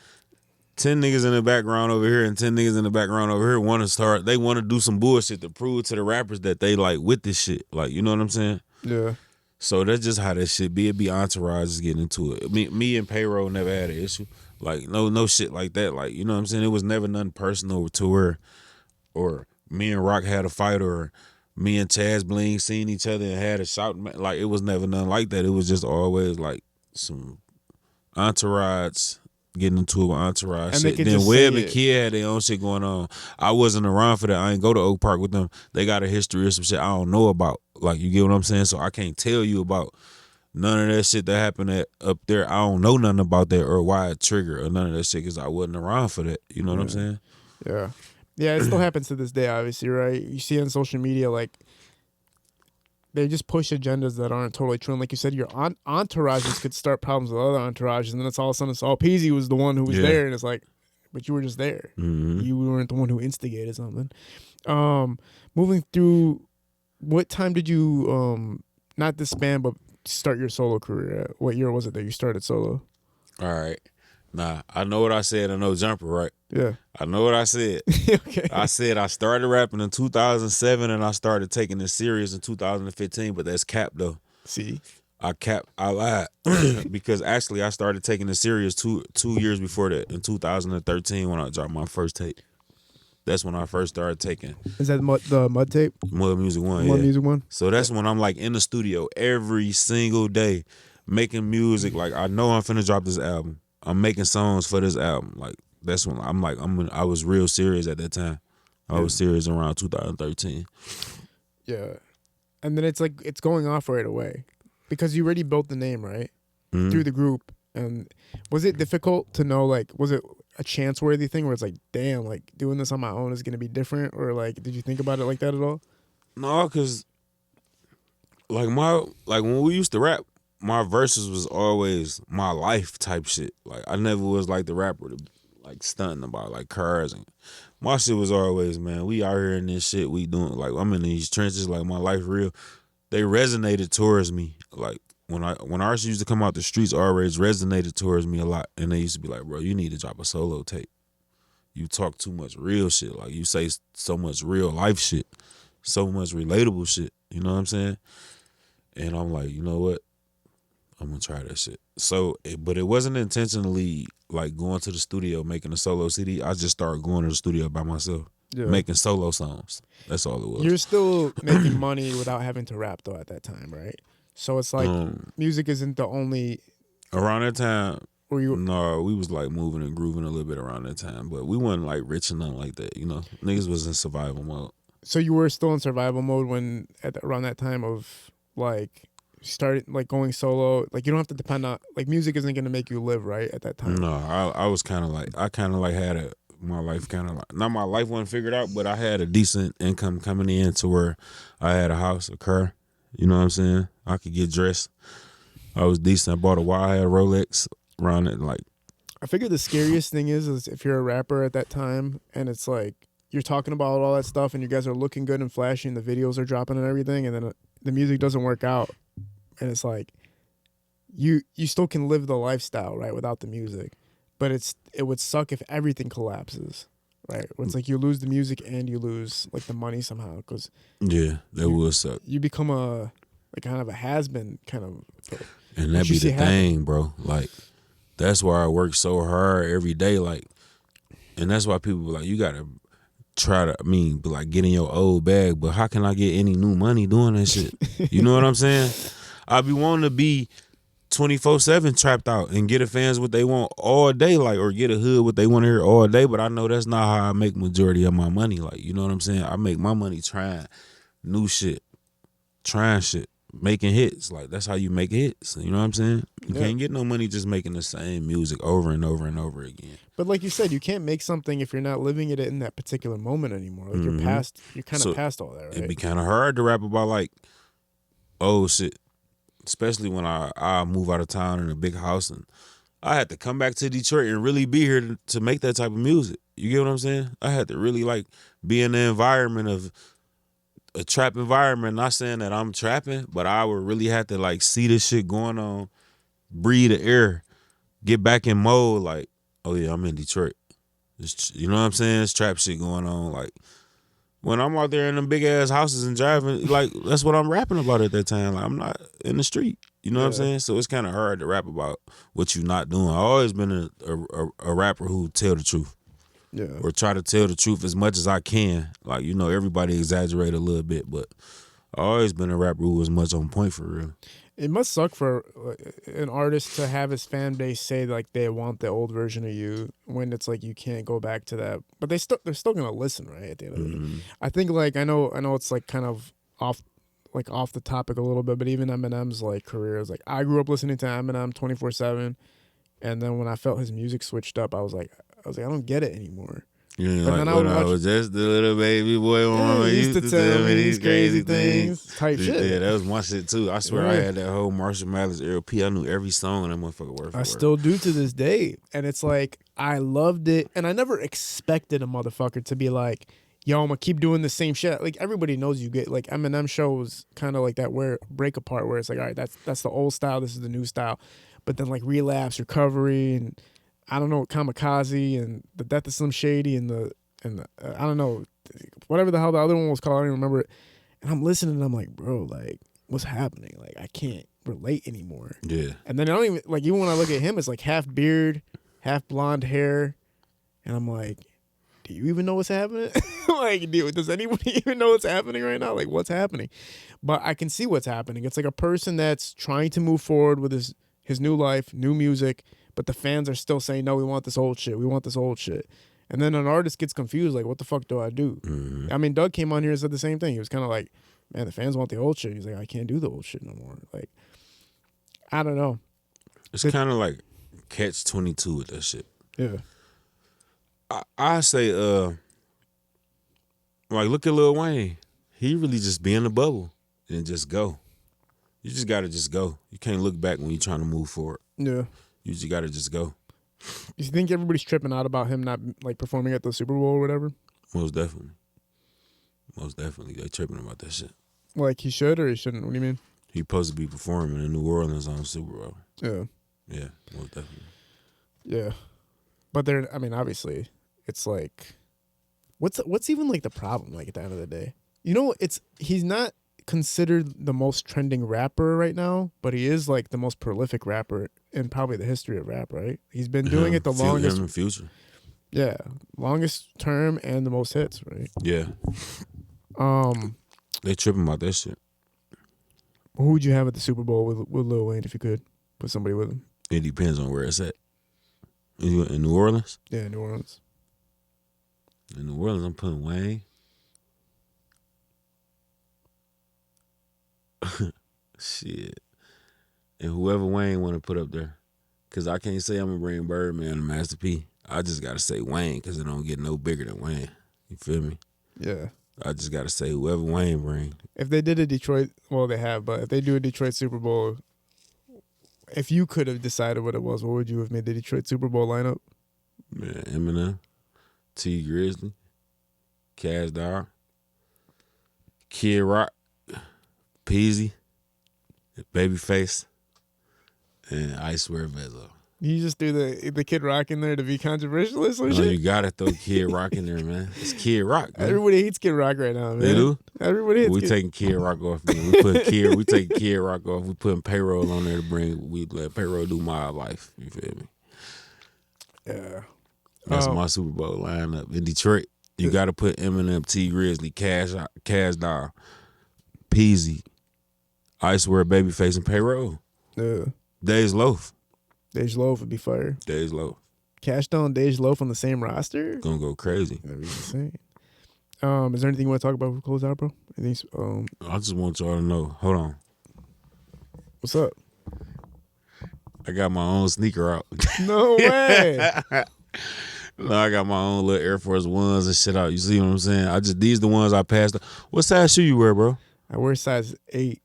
10 niggas in the background over here and 10 niggas in the background over here they want to do some bullshit to prove to the rappers that they like with this shit. Like, you know what I'm saying? Yeah. So that's just how that shit be. It be entourage just getting into it. Me and Payroll never had an issue. Like, no shit like that. Like, you know what I'm saying? It was never nothing personal to where, or me and Rock had a fight, or me and Chaz Bling seen each other and had a shout. Like, it was never nothing like that. It was just always like some entourage getting into it with entourage And shit. Then Webb and Kid had their own shit going on. I wasn't around for that. I ain't go to Oak Park with them. They got a history of some shit I don't know about. Like, you get what I'm saying? So I can't tell you about none of that shit that happened up there. I don't know nothing about that or why it triggered or none of that shit because I wasn't around for that. You know what I'm saying? Yeah. Yeah, it still happens to this day, obviously, right? You see on social media, like, they just push agendas that aren't totally true. And like you said, your entourages could start problems with other entourages, and then it's all of a sudden, Peezy was the one who was there, and it's like, but you were just there. Mm-hmm. You weren't the one who instigated something. Moving through, what time did you, not disband, but start your solo career at? What year was it that you started solo? All right. Nah, I know what I said in No Jumper, right? Yeah. I know what I said. Okay. I said I started rapping in 2007 and I started taking it serious in 2015, but that's cap though. See? I lied. Because actually I started taking it serious two years before that, in 2013 when I dropped my first tape. That's when I first started taking. Is that the Mud tape? Mud Music 1, Mud Music 1? So that's when I'm like in the studio every single day making music. Like, I know I'm finna drop this album. I'm making songs for this album. Like, that's when I was real serious at that time. I was serious around 2013. Yeah. And then it's like, it's going off right away because you already built the name, right? Mm-hmm. Through the group. And was it difficult to know, like, was it a chance-worthy thing where it's like, damn, like, doing this on my own is going to be different? Or, like, did you think about it like that at all? No, because, like, when we used to rap, my verses was always my life type shit. Like, I never was like the rapper to like stunting about like cars, and my shit was always, man, we out here in this shit, we doing, like, I'm in these trenches, like, my life real. They resonated towards me. Like, when our shit used to come out the streets, always resonated towards me a lot, and they used to be like, bro, you need to drop a solo tape. You talk too much real shit. Like, you say so much real life shit, so much relatable shit. You know what I'm saying? And I'm like, you know what? I'm gonna try that shit. So, but it wasn't intentionally like going to the studio making a solo CD. I just started going to the studio by myself, making solo songs. That's all it was. You're still making money without having to rap though at that time, right? So it's like music isn't the only. Around that time, no, we was like moving and grooving a little bit around that time, but we wasn't like rich and nothing like that. You know, niggas was in survival mode. So you were still in survival mode when around that time of like. Started like going solo, like you don't have to depend on, like, music isn't gonna make you live, right, at that time. No, I was kind of like, had my life kind of like, not my life wasn't figured out, but I had a decent income coming in to where I had a house, a car, you know what I'm saying? I could get dressed. I was decent. I bought a watch, I had a Rolex around it. Like, I figure the scariest thing is if you're a rapper at that time and it's like you're talking about all that stuff and you guys are looking good and flashy and the videos are dropping and everything, and then the music doesn't work out. And it's like, you still can live the lifestyle, right, without the music. But it would suck if everything collapses, right? Where it's like you lose the music and you lose, like, the money somehow. Cause yeah, that would suck. You become a, like, kind of a has-been kind of. And that be the thing, bro. Like, that's why I work so hard every day. Like, And that's why people be like, you gotta try to, be like, get in your old bag, but how can I get any new money doing that shit? You know what I'm saying? I be wanting to be 24/7 trapped out and get the fans what they want all day, like, or get a hood what they want to hear all day, but I know that's not how I make majority of my money. Like, you know what I'm saying? I make my money trying new shit, trying shit, making hits. Like, that's how you make hits. You know what I'm saying? You can't get no money just making the same music over and over and over again. But like you said, you can't make something if you're not living it in that particular moment anymore. Like you're kind of past all that, right? It'd be kind of hard to rap about, like, oh shit, especially when I move out of town in a big house and I had to come back to Detroit and really be here to make that type of music. You get what I'm saying? I had to really, like, be in the environment of a trap environment. Not saying that I'm trapping, but I would really have to, like, see this shit going on, breathe the air, get back in mode, like, oh yeah, I'm in Detroit. You know what I'm saying? It's trap shit going on. Like, when I'm out there in them big ass houses and driving, like, that's what I'm rapping about at that time. Like, I'm not in the street. You know what I'm saying? So it's kind of hard to rap about what you're not doing. I've always been a rapper who tell the truth. Yeah. Or try to tell the truth as much as I can. Like, you know, everybody exaggerate a little bit, but I've always been a rapper who was much on point for real. It must suck for an artist to have his fan base say, like, they want the old version of you when it's like you can't go back to that. But they're still gonna listen, right? At the end of the day, I think, like, I know it's like kind of off the topic a little bit, but even Eminem's, like, career is like, I grew up listening to Eminem 24/7, and then when I felt his music switched up, I was like, I don't get it anymore. Yeah, but like, then I was just the little baby boy when mama used to tell me these crazy things. Type shit. Yeah, that was my shit too. I swear I had that whole Marshall Mathers LP. I knew every song on that motherfucker word for word. I still do to this day. And it's like, I loved it. And I never expected a motherfucker to be like, yo, I'm gonna keep doing the same shit. Like, everybody knows you get, like, Eminem shows kind of like that break apart where it's like, all right, that's the old style, this is the new style. But then, like, Relapse, Recovery, and I don't know, Kamikaze, and the Death of Slim Shady, and the I don't know, whatever the hell the other one was called, I don't even remember it. And I'm listening and I'm like, bro, like, what's happening? Like, I can't relate anymore. Yeah. And then I don't even, like, even when I look at him, it's like half beard, half blonde hair, and I'm like, do you even know what's happening? Like, does anybody even know what's happening right now? Like, what's happening? But I can see what's happening. It's like a person that's trying to move forward with his new life, new music, but the fans are still saying, no, we want this old shit. We want this old shit. And then an artist gets confused, like, what the fuck do I do? I mean, Dugg came on here and said the same thing. He was kind of like, man, the fans want the old shit. He's like, I can't do the old shit no more. Like, I don't know. It's kind of like catch-22 with that shit. Yeah. I say, like, look at Lil Wayne. He really just be in the bubble and just go. You just got to just go. You can't look back when you're trying to move forward. Yeah. You just got to just go. You think everybody's tripping out about him not, like, performing at the Super Bowl or whatever? Most definitely. Most definitely. They tripping about that shit. Like, he should or he shouldn't? What do you mean? He supposed to be performing in New Orleans on Super Bowl. Yeah. Yeah, most definitely. Yeah. But I mean, obviously, it's like, what's even, like, the problem, like, at the end of the day? You know, he's not considered the most trending rapper right now, but he is, like, the most prolific rapper in probably the history of rap, right? He's been doing it the longest. Him in Future. Yeah, longest term and the most hits, right? Yeah. They tripping about that shit. Who would you have at the Super Bowl with Lil Wayne if you could put somebody with him? It depends on where it's at. In New Orleans? Yeah, New Orleans. In New Orleans, I'm putting Wayne. Shit. And whoever Wayne want to put up there. Because I can't say I'm going to bring Birdman and Master P. I just got to say Wayne because it don't get no bigger than Wayne. You feel me? Yeah. I just got to say whoever Wayne bring. If they did a Detroit, well, they have, but if they do a Detroit Super Bowl, if you could have decided what it was, what would you have made the Detroit Super Bowl lineup? Yeah, Eminem, T Grizzly, Cash Doll, Kid Rock, Peezy, BabyFace, and Icewear Vezzo. You just do the Kid Rock in there to be controversial or some shit? No, you gotta throw Kid Rock in there, man. It's Kid Rock, man. Everybody hates Kid Rock right now, man. They do? Everybody hates We taking Kid Rock off, man. We taking Kid Rock off. We putting Payroll on there we let Payroll do My Life. You feel me? Yeah. That's my Super Bowl lineup. In Detroit, you got to put Eminem, T Grizzly, Cash Doll, Peezy, Icewear, Babyface, and Payroll. Yeah. Dej Loaf. Dej Loaf would be fire. Dej Loaf. Cash Doll and Dej Loaf on the same roster? Gonna go crazy. That'd be insane. Is there anything you want to talk about before we close out, bro? I just want y'all to know. Hold on. What's up? I got my own sneaker out. No way. No, I got my own little Air Force Ones and shit out. You see what I'm saying? These the ones I passed. What size shoe you wear, bro? I wear size 8.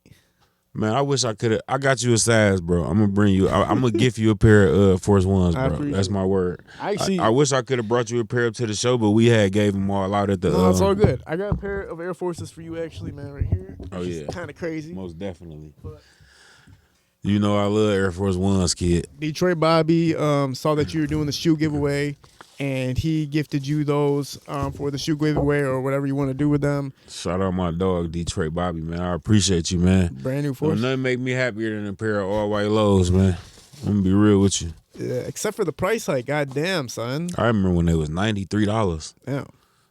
Man, I wish I could have. I got you a size, bro. I'm gonna bring you. I'm gonna gift you a pair of Force Ones, bro. That's my word. I wish I could have brought you a pair up to the show, but we had gave them all out at the. No, it's all good. I got a pair of Air Forces for you, actually, man, right here. Oh yeah, kind of crazy. Most definitely. But you know I love Air Force Ones, kid. Detroit Bobby saw that you were doing the shoe giveaway, and he gifted you those for the shoe giveaway or whatever you want to do with them. Shout out my dog, Detroit Bobby, man. I appreciate you, man. Brand new Force. Nothing make me happier than a pair of all white lows, man. I'm gonna be real with you. Yeah, except for the price hike. God damn, son. I remember when they was $93. Yeah.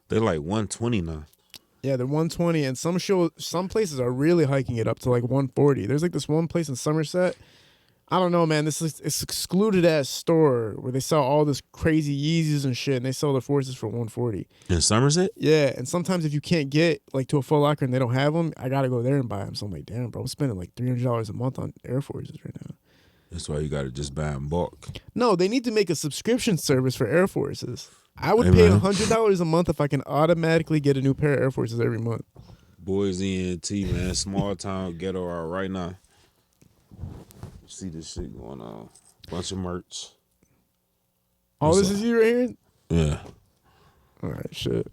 They're like $120 now. Yeah, they're $120, and some places are really hiking it up to like $140. There's like this one place in Somerset. I don't know, man. It's excluded ass store where they sell all this crazy Yeezys and shit, and they sell their Forces for $140. In Somerset? Yeah, and sometimes if you can't get like to a Foot Locker and they don't have them, I gotta go there and buy them. So I'm like, damn, bro, I'm spending like $300 a month on Air Forces right now. That's why you gotta just buy them bulk. No, they need to make a subscription service for Air Forces. I would pay $100 a month if I can automatically get a new pair of Air Forces every month. Boise and T, man. Small town ghetto out right now. See this shit going on. Bunch of merch. All this is you right here? Yeah. All right, shit.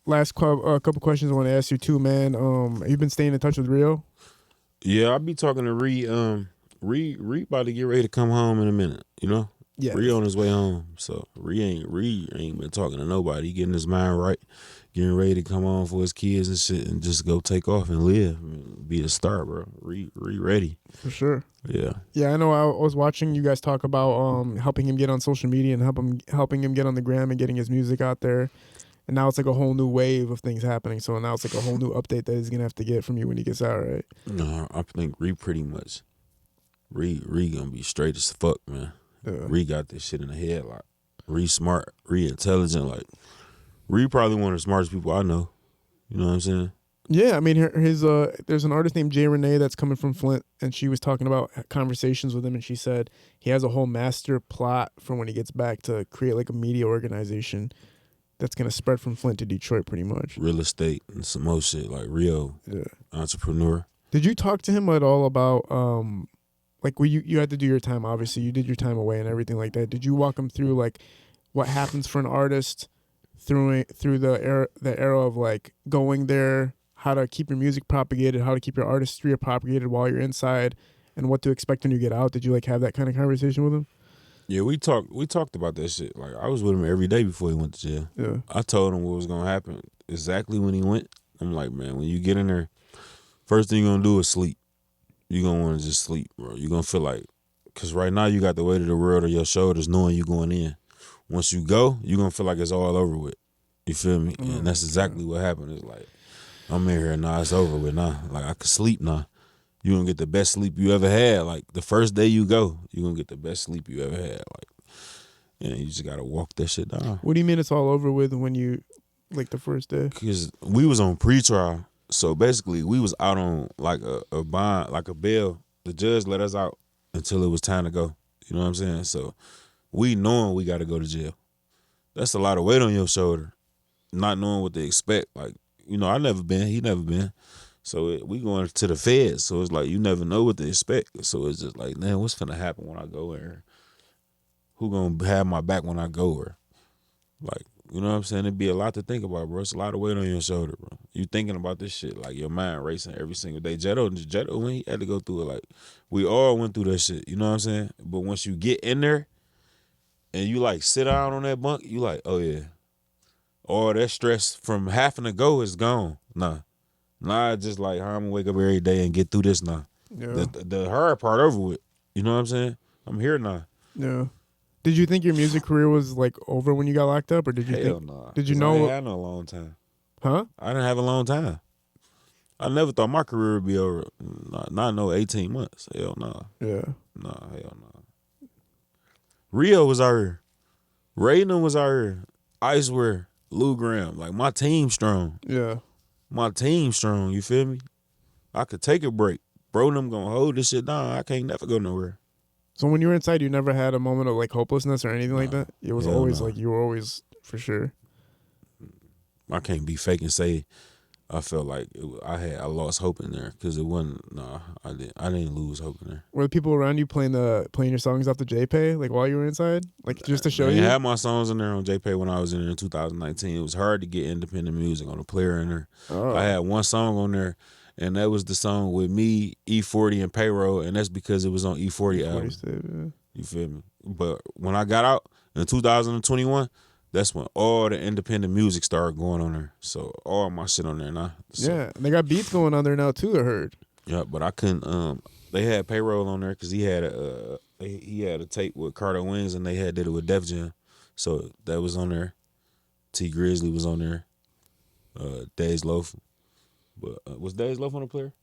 Last couple questions I want to ask you too, man. Have you been staying in touch with Rio? Yeah, I'll be talking to Ree. Ree about to get ready to come home in a minute, you know? Yeah. Ree on his way home. So Ree ain't been talking to nobody. He getting his mind right, getting ready to come home for his kids and shit and just go take off and live. Be a star, bro. Ree ready. For sure. Yeah. Yeah, I know. I was watching you guys talk about helping him get on social media and helping him get on the gram and getting his music out there. And now it's like a whole new wave of things happening. So now it's like a whole new update that he's gonna have to get from you when he gets out, right? No, I think Ree pretty much. Ree gonna be straight as fuck, man. Yeah. Ree got this shit in the head. Like, Ree smart, Ree intelligent. Like, Ree probably one of the smartest people I know. You know what I'm saying? Yeah, I mean, there's an artist named Jay Renee that's coming from Flint, and she was talking about conversations with him, and she said he has a whole master plot for when he gets back to create like a media organization that's gonna spread from Flint to Detroit, pretty much. Real estate and some more shit like Rio, entrepreneur. Did you talk to him at all about like where you had to do your time? Obviously, you did your time away and everything like that. Did you walk him through like what happens for an artist through the era of like going there, how to keep your music propagated, how to keep your artistry propagated while you're inside, and what to expect when you get out? Did you like have that kind of conversation with him? Yeah, we talked about that shit. Like, I was with him every day before he went to jail. Yeah. I told him what was gonna happen exactly when he went. I'm like, man, when you get in there, first thing you're gonna do is sleep. You're gonna want to just sleep, bro. You're gonna feel like, because right now you got the weight of the world on your shoulders knowing you going in. Once you go, you're gonna feel like it's all over with. You feel me? And that's exactly what happened. It's like, I'm in here now, it's over with now. Like, I could sleep now. You're gonna get the best sleep you ever had. Like, the first day you go, you're gonna get the best sleep you ever had. Like, and you just gotta walk that shit down. What do you mean it's all over with when you, like the first day? Because we was on pretrial. So basically, we was out on like a bond, like a bail. The judge let us out until it was time to go. You know what I'm saying? So we knowing we got to go to jail. That's a lot of weight on your shoulder, not knowing what to expect. Like, you know, I never been, he never been. So we going to the feds. So it's like you never know what to expect. So it's just like, man, what's finna happen when I go in? Who gonna have my back when I go there? Like, you know what I'm saying? It'd be a lot to think about, bro. It's a lot of weight on your shoulder, bro. You thinking about this shit, like your mind racing every single day. Ghetto, when he had to go through it, like, we all went through that shit, you know what I'm saying? But once you get in there and you like sit down on that bunk, you like, oh yeah. All that stress from having to go is gone. Nah, it's just like how I'm gonna wake up every day and get through this now. Yeah. The hard part over with, you know what I'm saying? I'm here now. Yeah. Did you think your music career was like over when you got locked up, or did you Hell think? nah. Did you 'Cause know? I ain't had no long time. Huh? I didn't have a long time. I never thought my career would be over. Not no 18 months. Hell no. Yeah. Nah, hell no. Rio was out here. Raiden was out here. Icewear, Lou Graham. Like, my team strong. Yeah. My team strong, you feel me? I could take a break. Bro, them gonna hold this shit down. I can't never go nowhere. So when you were inside, you never had a moment of like hopelessness or anything like Nah. that? It was Hell always nah. like you were always for sure. I can't be fake and say I felt like I lost hope in there because it wasn't. Nah, I didn't lose hope in there. Were the people around you playing your songs off the JPay like while you were inside, like just to show They you? had my songs in there on JPay when I was in there in 2019. It was hard to get independent music on a player in there. Oh. I had one song on there, and that was the song with me, E40, and Payroll, and that's because it was on E40 album. Yeah. You feel me? But when I got out in 2021, that's when all the independent music started going on there. So all my shit on there now. So, Yeah, and they got beats going on there now too. I heard. yeah, but I couldn't. They had Payroll on there because he had a tape with Carter Wings, and they did it with Def Jam, so that was on there. T Grizzly was on there. Days Loaf, but was Days Loaf on the player?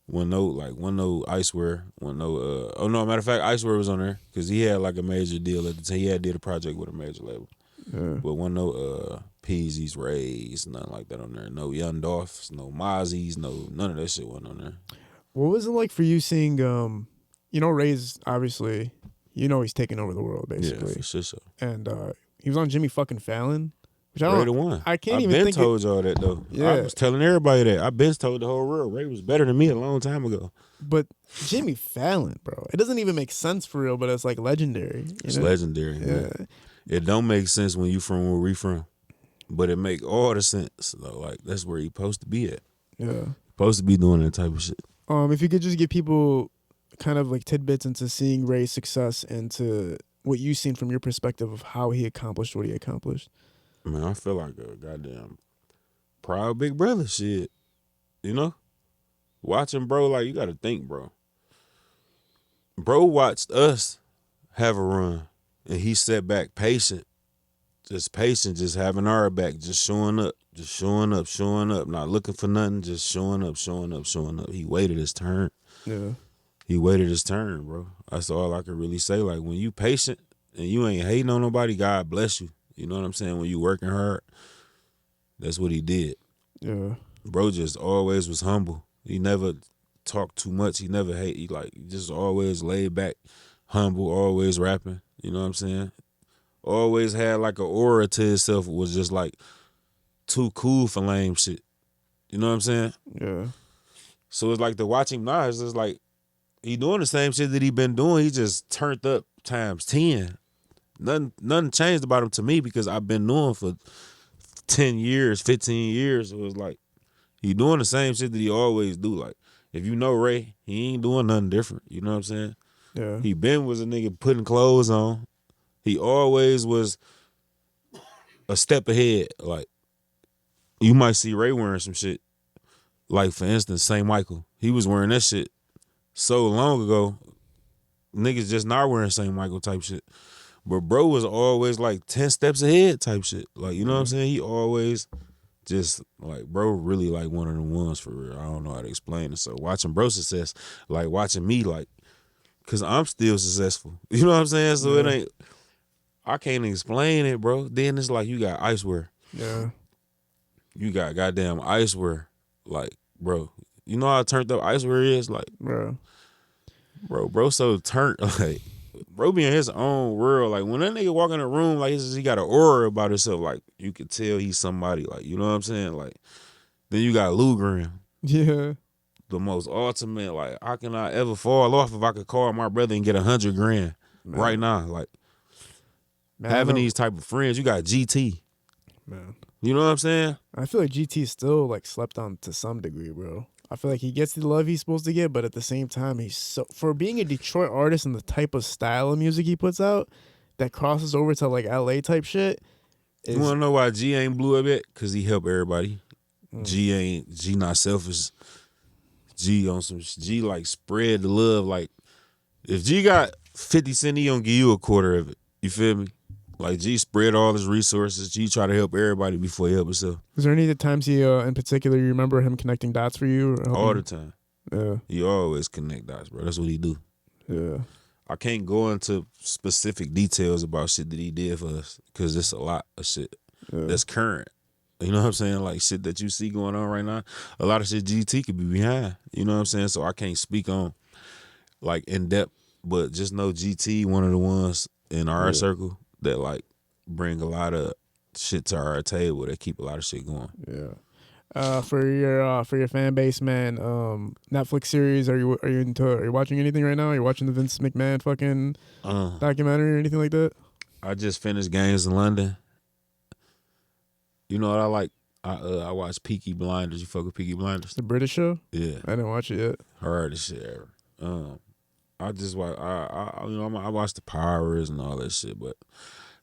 One no Icewear, one no. Oh no, matter of fact, Icewear was on there because he had like a major deal at the time. He had did a project with a major label, but one no Peezy's, Rays, nothing like that on there. No Young Dolphs, no Mozzie's, no none of that shit wasn't on there. What was it like for you seeing, Ray's obviously, he's taking over the world basically. Yeah, for sure. So. And he was on Jimmy fucking Fallon, which Ray the one. I can't I even been think. told y'all that though. Yeah. I was telling everybody that. I been told the whole world Ray was better than me a long time ago. But Jimmy Fallon, bro, it doesn't even make sense for real, but it's like legendary. It's legendary. Yeah. Man. It don't make sense when you from where we from, but it make all the sense. Though. Like that's where he supposed to be at. Yeah. Supposed to be doing that type of shit. If you could just give people kind of like tidbits into seeing Ray's success and to what you've seen from your perspective of how he accomplished what he accomplished. Man, I feel like a goddamn proud big brother shit. You know? Watching bro, like you gotta think, bro. Bro watched us have a run and he sat back patient, just having our back, just showing up, not looking for nothing, just showing up. He waited his turn. Yeah. He waited his turn, bro. That's all I can really say. Like when you patient and you ain't hating on nobody, God bless you. You know what I'm saying? When you working hard, that's what he did. Yeah. Bro just always was humble. He never talked too much. He never hate. He just always laid back, humble, always rapping. You know what I'm saying? Always had like an aura to himself. Was just like too cool for lame shit. You know what I'm saying? Yeah. So it's like to watch him now, it's just like he doing the same shit that he been doing. He just turned up times 10. Nothing changed about him to me because I've been knowing for 10 years, 15 years. So it's like he doing the same shit that he always do. Like if you know Ray, he ain't doing nothing different. You know what I'm saying? Yeah. He been was a nigga putting clothes on. He always was a step ahead. Like you might see Ray wearing some shit. Like for instance, St. Michael. He was wearing that shit so long ago. Niggas just not wearing St. Michael type shit. But bro was always like 10 steps ahead type shit. Like, you know what I'm saying? He always just like, bro really like one of the ones for real. I don't know how to explain it. So watching bro success, like watching me like, cause I'm still successful. You know what I'm saying? So it ain't, I can't explain it, bro. Then it's like you got Icewear. Yeah. You got goddamn Icewear. Like, bro, you know how turned up Icewear is? Like, Bro, so turned, like, bro be in his own world. Like, when that nigga walk in the room, like, he got an aura about himself. Like, you could tell he's somebody. Like, you know what I'm saying? Like, then you got Lou Graham. Yeah. The most ultimate, like, how can I ever fall off if I could call my brother and get $100,000 right now? Like, having these type of friends, you got GT. Man. You know what I'm saying? I feel like GT is still like slept on to some degree, bro. I feel like he gets the love he's supposed to get, but at the same time, he's so, for being a Detroit artist and the type of style of music he puts out that crosses over to like LA type shit. You wanna know why G ain't blew up yet? Cause he helped everybody. G not selfish. G on some G like spread the love. Like if G got 50 Cent, he don't give you a quarter of it. You feel me? Like, G spread all his resources. G try to help everybody before he help himself. Was there any times he, in particular, you remember him connecting dots for you? Or All the time. Yeah. He always connect dots, bro. That's what he do. Yeah. I can't go into specific details about shit that he did for us because it's a lot of shit that's current. You know what I'm saying? Like, shit that you see going on right now. A lot of shit GT could be behind. You know what I'm saying? So I can't speak on, like, in depth, but just know GT, one of the ones in our circle that, like, bring a lot of shit to our table that keep a lot of shit going. Yeah. For your fan base, man, Netflix series, are you watching anything right now? Are you watching the Vince McMahon fucking documentary or anything like that? I just finished Games in London. You know what I like? I watch Peaky Blinders. You fuck with Peaky Blinders? The British show? Yeah. I didn't watch it yet. Hardest shit ever. I just watch. I watch the Powers and all that shit, but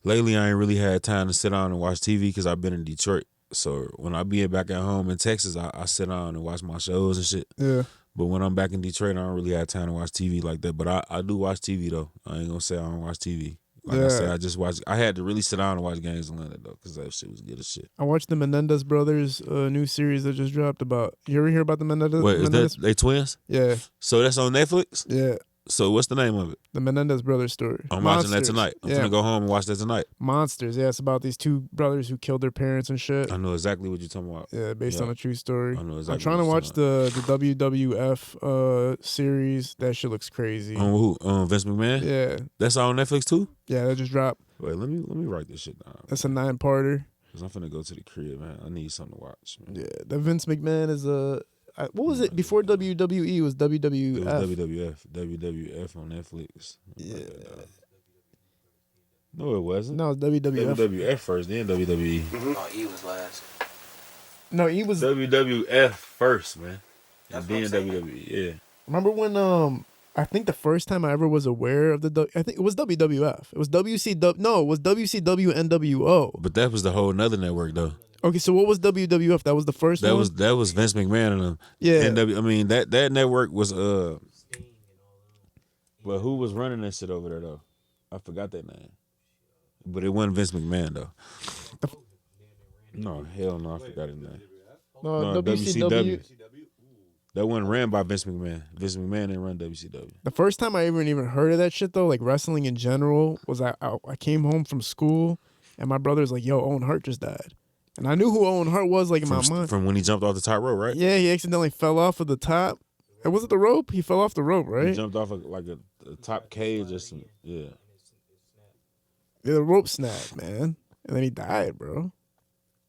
lately I ain't really had time to sit down and watch TV because I've been in Detroit. So when I be back at home in Texas, I sit down and watch my shows and shit. Yeah. But when I'm back in Detroit, I don't really have time to watch TV like that. But I do watch TV though. I ain't gonna say I don't watch TV. Like I said, I just watch. I had to really sit down and watch Games in London though, because that shit was good as shit. I watched the Menendez brothers new series that just dropped about. You ever hear about the Menendez? Wait, is that they twins? Yeah. So that's on Netflix? Yeah. So what's the name of it? The Menendez brothers story. I'm watching that tonight. I'm gonna go home and watch that tonight. Monsters. Yeah, it's about these two brothers who killed their parents and shit. I know exactly what you're talking about. Yeah, based on a true story. I know exactly. I'm trying to watch the WWF series. That shit looks crazy. On who? On Vince McMahon? Yeah. That's on Netflix too? Yeah, that just dropped. Wait, let me write this shit down. That's a 9-parter. Cause I'm finna go to the crib, man. I need something to watch, man. Yeah, the Vince McMahon is what was it before WWE? Was WWF? It was WWF on Netflix. Yeah. No, it wasn't. No, it was WWF. WWF first, then WWE. Mm-hmm. Oh, E was last. No, he was WWF first, man. That's And what then I'm saying. WWE. Yeah. Remember when I think the first time I ever was aware of I think it was WWF. It was WCW. No, it was WCW NWO. But that was the whole nother network though. Okay, so what was WWF? That was the first one? That was Vince McMahon and them. Yeah. I mean that network was but who was running that shit over there though? I forgot that name. But it wasn't Vince McMahon though. No, hell no, I forgot his name. No, WCW. That wasn't ran by Vince McMahon. Vince McMahon didn't run WCW. The first time I even heard of that shit though, like wrestling in general, was I came home from school and my brother's like, "Yo, Owen Hart just died," and I knew who Owen Hart was, like in my mind. From when he jumped off the top rope, right? Yeah, he accidentally fell off of the top. Was it the rope? He fell off the rope, right? He jumped off like a top cage or something. Yeah. Yeah, the rope snapped, man, and then he died, bro.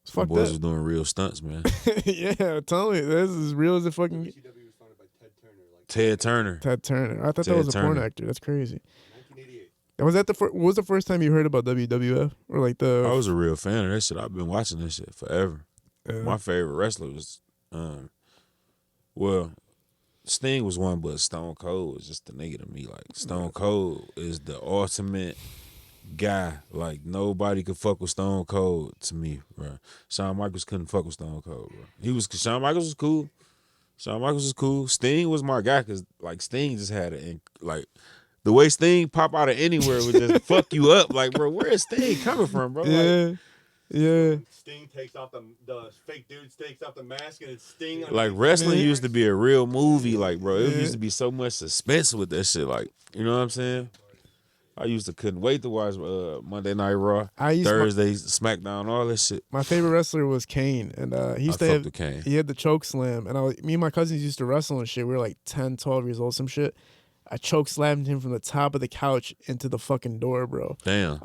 Fuck Boys that. was doing real stunts, man. Yeah, tell me this is as real as it fucking. WCW was founded by Ted Turner. Ted Turner. I thought Ted that was a porn Turner. actor. That's crazy. 1988. Was that what was the first time you heard about WWF or like the? I was a real fan of that shit. I've been watching that shit forever. Yeah. My favorite wrestler was, well, Sting was one, but Stone Cold was just the nigga to me. Like, Stone Cold is the ultimate guy. Like, nobody could fuck with Stone Cold to me, bro. Shawn Michaels couldn't fuck with Stone Cold, bro. Shawn Michaels was cool. Shawn Michaels was cool. Sting was my guy because, like, Sting just had the way Sting pop out of anywhere would just fuck you up. Like, bro, where is Sting coming from, bro? Like, Yeah. Sting takes off the fake dude takes off the mask and it's Sting. Like, wrestling used to be a real movie. Like, bro, it used to be so much suspense with that shit. Like, you know what I'm saying? I couldn't wait to watch Monday Night Raw, Thursday SmackDown, all that shit. My favorite wrestler was Kane, and he used to have Kane. He had the choke slam, and me and my cousins used to wrestle and shit. We were like 10, 12 years old, some shit. I choke slammed him from the top of the couch into the fucking door, bro. Damn.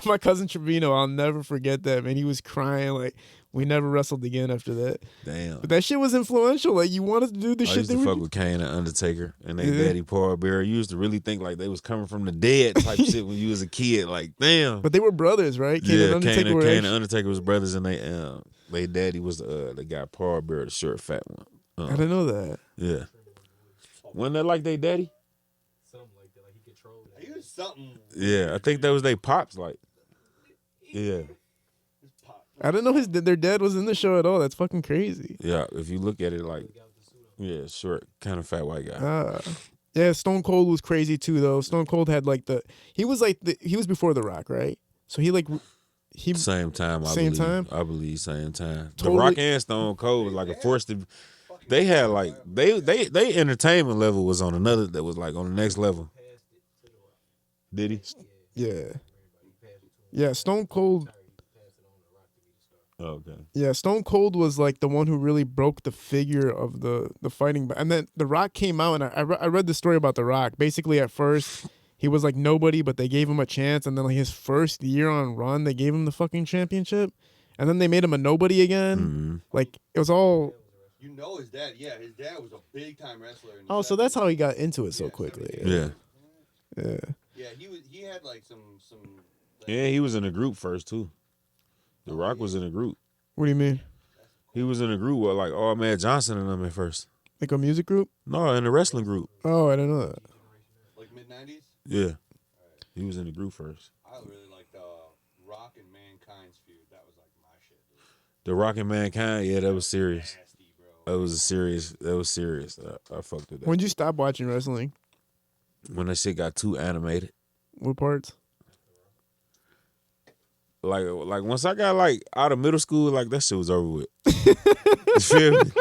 My cousin Trevino, I'll never forget that, man. He was crying. Like, we never wrestled again after that. Damn. But that shit was influential. Like, you wanted to do the I shit used to fuck with Kane and Undertaker and they daddy Paul Bearer. You used to really think like they was coming from the dead type shit when you was a kid. Like, damn. But they were brothers, right? Kane and Undertaker was brothers, and they daddy was the guy Paul Bearer, the short fat one. I didn't know that. Yeah. Wasn't that like they daddy? Something like that. Like he controlled that. He was something. Yeah, I think that was they pops. Like, yeah. I didn't know their dad was in the show at all. That's fucking crazy. Yeah, if you look at it like, yeah, short, kind of fat white guy. Yeah, Stone Cold was crazy too, though. Stone Cold had like he was before The Rock, right? So he Same time, I Same believe. time? I believe same time. Totally- The Rock and Stone Cold was like a force to. They had like they entertainment level was on another that was like on the next level. Did he? yeah, Stone Cold. Oh, okay. Yeah, Stone Cold was like the one who really broke the figure of the fighting. And then The Rock came out, and I read the story about The Rock. Basically, at first, he was like nobody, but they gave him a chance. And then like his first year on Run, they gave him the fucking championship. And then they made him a nobody again. Mm-hmm. Like, it was all... You know his dad. Yeah, his dad was a big time wrestler. In the Oh, so 70s. that's how he got into it so quickly. Yeah. Yeah. Yeah, he had like some. Yeah, he was in a group first too. The Rock was in a group. What do you mean? He was in a group with like All Man Johnson and them at first. Like a music group? No, in a wrestling group. Oh, I didn't know that. Like mid-90s? Yeah. He was in the group first. I really liked Rock and Mankind's feud. That was like my shit, dude. The Rock and Mankind, yeah, that was serious. Nasty, bro. That was serious. I fucked with that. When'd you stop watching wrestling? When that shit got too animated. What parts? Like once I got like out of middle school, like that shit was over with. You feel me?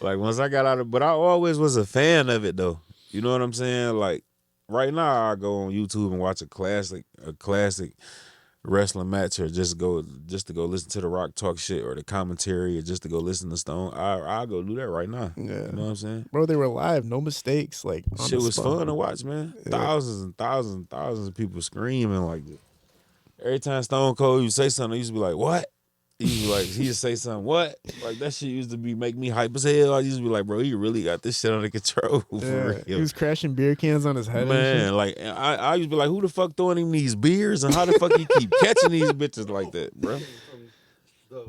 Like once I got out of, but I always was a fan of it though. You know what I'm saying? Like right now, I go on YouTube and watch a classic wrestling match, or just to go listen to The Rock talk shit, or the commentary, or just to go listen to Stone. I'll go do that right now. Yeah. You know what I'm saying? Bro, they were live, no mistakes. Like on Shit the was spot. fun to watch, man. Yeah. Thousands and thousands and thousands of people screaming like this. Every time Stone Cold used to say something, I used to be like, what? He used to be like, he used to say something, what? Like that shit used to make me hype as hell. I used to be like, bro, you really got this shit under control. For Yeah. real. He was crashing beer cans on his head. And shit. Man, like I used to be like, who the fuck throwing him these beers, and how the fuck he keep catching these bitches like that, bro? The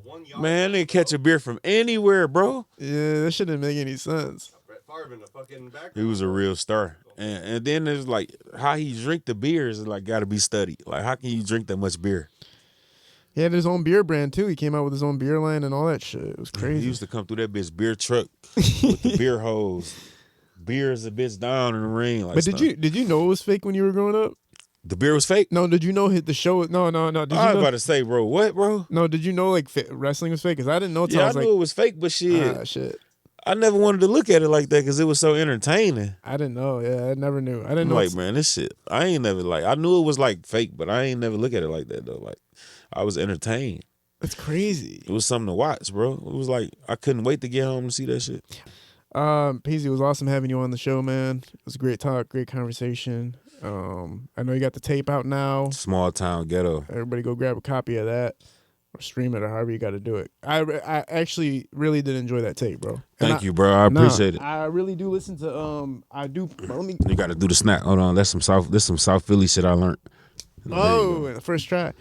one yard. Man, they catch a beer from anywhere, bro. Yeah, that shouldn't make any sense. Brett Favre in the fucking background. He was a real star. And then there's like how he drink the beers is like gotta be studied. Like how can you drink that much beer? He had his own beer brand too. He came out with his own beer line and all that shit. It was He crazy. used to come through that bitch beer truck with the beer hose. Beers a bitch down in the ring. Like But stuff. did you know it was fake when you were growing up? The beer was fake? No, did you know the show? No. Did I you was know? about to say, bro, what, bro? No, did you know like wrestling was fake? Because I didn't know. Till Yeah, I I was knew like, it was fake, but shit, shit. I never wanted to look at it like that because it was so entertaining. I didn't know. Yeah, I never knew. I didn't I'm know. like, man, this shit, I ain't never like, I knew it was like fake, but I ain't never look at it like that though. Like, I was entertained. It's crazy. It was something to watch, bro. It was like, I couldn't wait to get home and see that shit. Peezy, it was awesome having you on the show, man. It was a great talk, great conversation. I know you got the tape out now. Small town ghetto. Everybody go grab a copy of that or stream it or however you got to do it. I actually really did enjoy that tape, bro. Thank you, bro. I appreciate it. I really do listen to I do. Let me. You got to do the snap. Hold on, that's some South Philly shit I learned. Oh, in the first try.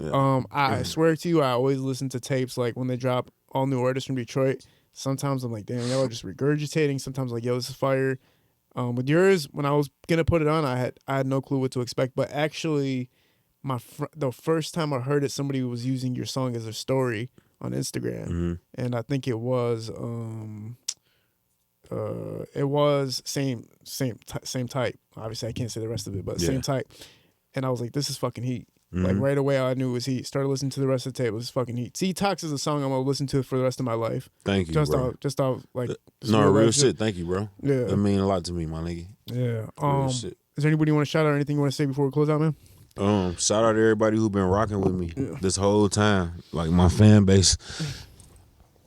Yeah. I swear to you, I always listen to tapes like when they drop all new artists from Detroit. Sometimes I'm like, damn, y'all are just regurgitating. Sometimes like, yo, this is fire. With yours, when I was gonna put it on, I had no clue what to expect. But actually, the first time I heard it, somebody was using your song as a story on Instagram, and I think it was same type. Obviously, I can't say the rest of it, but same type. And I was like, this is fucking heat. Like right away, I knew it was heat. Started listening to the rest of the tape. It was fucking heat. Talks is a song I'm gonna listen to for the rest of my life. Thank you, bro. Just off like No, real shit. Thank you, bro. Yeah, That mean a lot to me, my nigga. yeah. Real shit. Is there anybody you want to shout out or anything you want to say before we close out, man? Shout out to everybody who been rocking with me this whole time, like my fan base.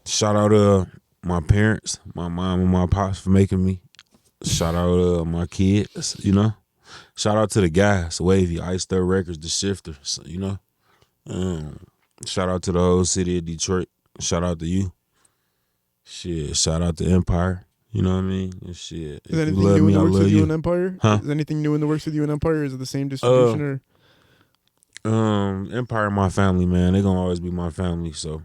Shout out to my parents, my mom and my pops for making me. Shout out to my kids, you know. Shout out to the guys, Wavy, Icewear Records, The Shifter, you know. Shout out to the whole city of Detroit. Shout out to you. Shit, shout out to Empire. You know what I mean? And shit. Is anything new in the works with you and Empire? Huh? Is anything new in the works with you and Empire? Or is it the same distribution or? Empire, my family, man. They gonna always be my family. So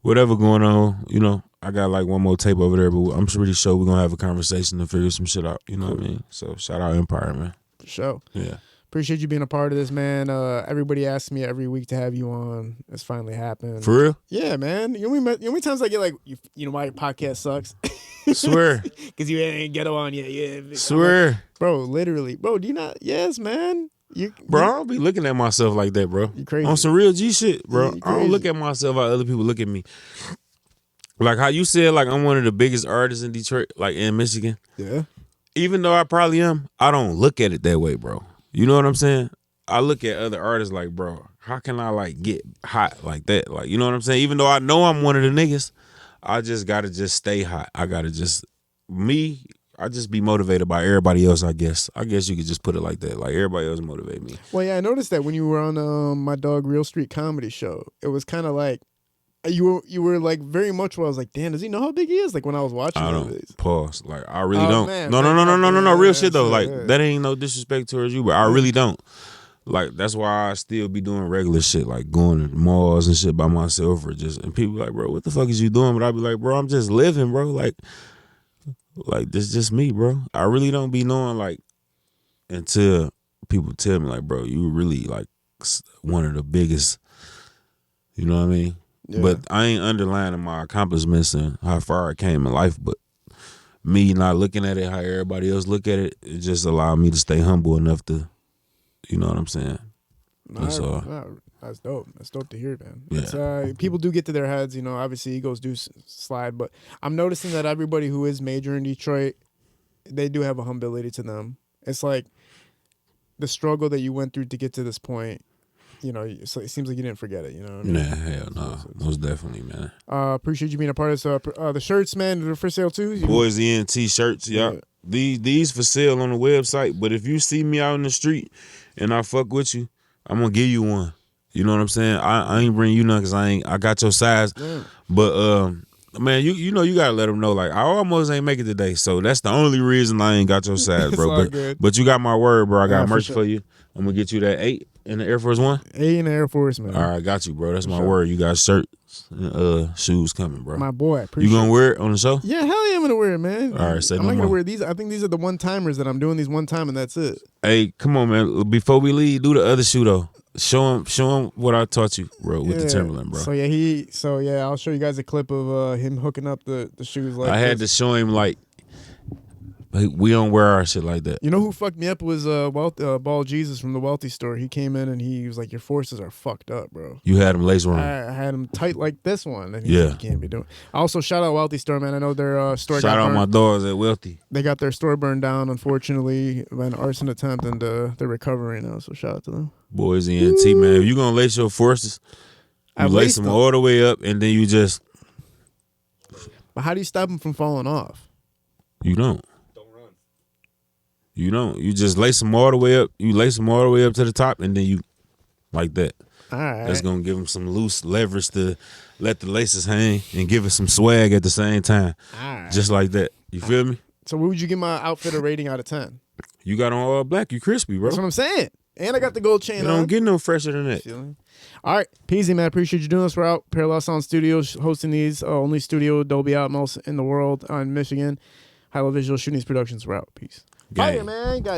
whatever going on, you know, I got like one more tape over there, but I'm pretty sure we're gonna have a conversation to figure some shit out. You know what I mean? So shout out Empire, man. For sure. Yeah. Appreciate you being a part of this, man. Everybody asks me every week to have you on. It's finally happened. For real? Yeah, man. You know how many times I get like, you know why your podcast sucks? Swear. Because you ain't Ghetto on yet. Yeah. Swear. Like, bro, literally. Bro, do you not? Yes, man. Bro, I don't be looking at myself like that, bro. You crazy. On some real G shit, bro. Yeah, I don't look at myself how other people look at me. Like how you said, like I'm one of the biggest artists in Detroit, like in Michigan. Yeah. Even though I probably am, I don't look at it that way, bro. You know what I'm saying? I look at other artists like, bro, how can I like get hot like that? Like, you know what I'm saying? Even though I know I'm one of the niggas, I just gotta just stay hot. I gotta just I just be motivated by everybody else, I guess. I guess you could just put it like that. Like everybody else motivate me. Well, yeah, I noticed that when you were on my dog Real Street Comedy show, it was kind of like you were like very much where I was like, damn, does he know how big he is? Like when I was watching I all don't these. pause. Like I really Oh, don't. man, No, man, real yeah, shit though. Like yeah. that ain't no disrespect towards you, but I really don't. Like that's why I still be doing regular shit, like going to the malls and shit by myself, or just and people like, bro, what the fuck is you doing? But I be like, bro, I'm just living, bro. Like this just me, bro. I really don't be knowing like until people tell me like, bro, you really like one of the biggest. You know what I mean? Yeah. But I ain't underlining my accomplishments and how far I came in life. But me not looking at it how everybody else look at it, it just allowed me to stay humble enough to, you know what I'm saying? That's all. That's dope. That's dope to hear, man. Yeah. It's, people do get to their heads, you know, obviously egos do slide, but I'm noticing that everybody who is major in Detroit, they do have a humility to them. It's like the struggle that you went through to get to this point, you know, so it seems like you didn't forget it, you know what I mean? Nah, hell no. Most definitely, man. Appreciate you being a part of this. The shirts, man, they're for sale too. Boys ENT shirts, yeah. These for sale on the website, but if you see me out in the street and I fuck with you, I'm gonna give you one. You know what I'm saying? I ain't bring you none because I got your size. Yeah. But man, you know you gotta let them know. Like I almost ain't make it today, so that's the only reason I ain't got your size, bro. But you got my word, bro. I got merch for you. I'm gonna get you that 8 in the Air Force One. 8 in the Air Force, man. All right, got you, bro. That's my word. You got shirts, shoes coming, bro. My boy, you gonna wear it on the show? Yeah, hell yeah, I'm gonna wear it, man. All right, say I'm no not more. gonna wear these. I think these are the one timers that I'm doing these one time, and that's it. Hey, come on, man. Before we leave, do the other shoe though. Show him what I taught you, bro, with the Timberland, bro. So yeah, I'll show you guys a clip of him hooking up the shoes like I had to show him like we don't wear our shit like that. You know who fucked me up was Ball Jesus from the Wealthy store. He came in and he was like, "Your forces are fucked up, bro." You had him lace wrong. I had him tight like this one, and he said, "You can't be doing." Also, shout out Wealthy store, man. I know their store. Shout got out burned. my dogs at Wealthy. They got their store burned down, unfortunately, by an arson attempt, and they're recovering now. So shout out to them. Boys ENT, man. If you gonna lace your forces, you lace them all the way up, and then you just. But how do you stop them from falling off? You don't. You don't. You just lace them all the way up. You lace them all the way up to the top, and then you, like that. All right. That's gonna give them some loose leverage to let the laces hang and give it some swag at the same time. All right. Just like that. You feel me? So what would you give my outfit a rating out of 10? You got on all black. You crispy, bro. That's what I'm saying. And I got the gold chain it on. Don't get no fresher than that. All right, Peezy, man, appreciate you doing this. We're out Parallel Sound Studios hosting these. Only studio Dolby Atmos in the world in Michigan. High Level Visual shooting these productions. We're out. Peace. Gang. Fire, man. God.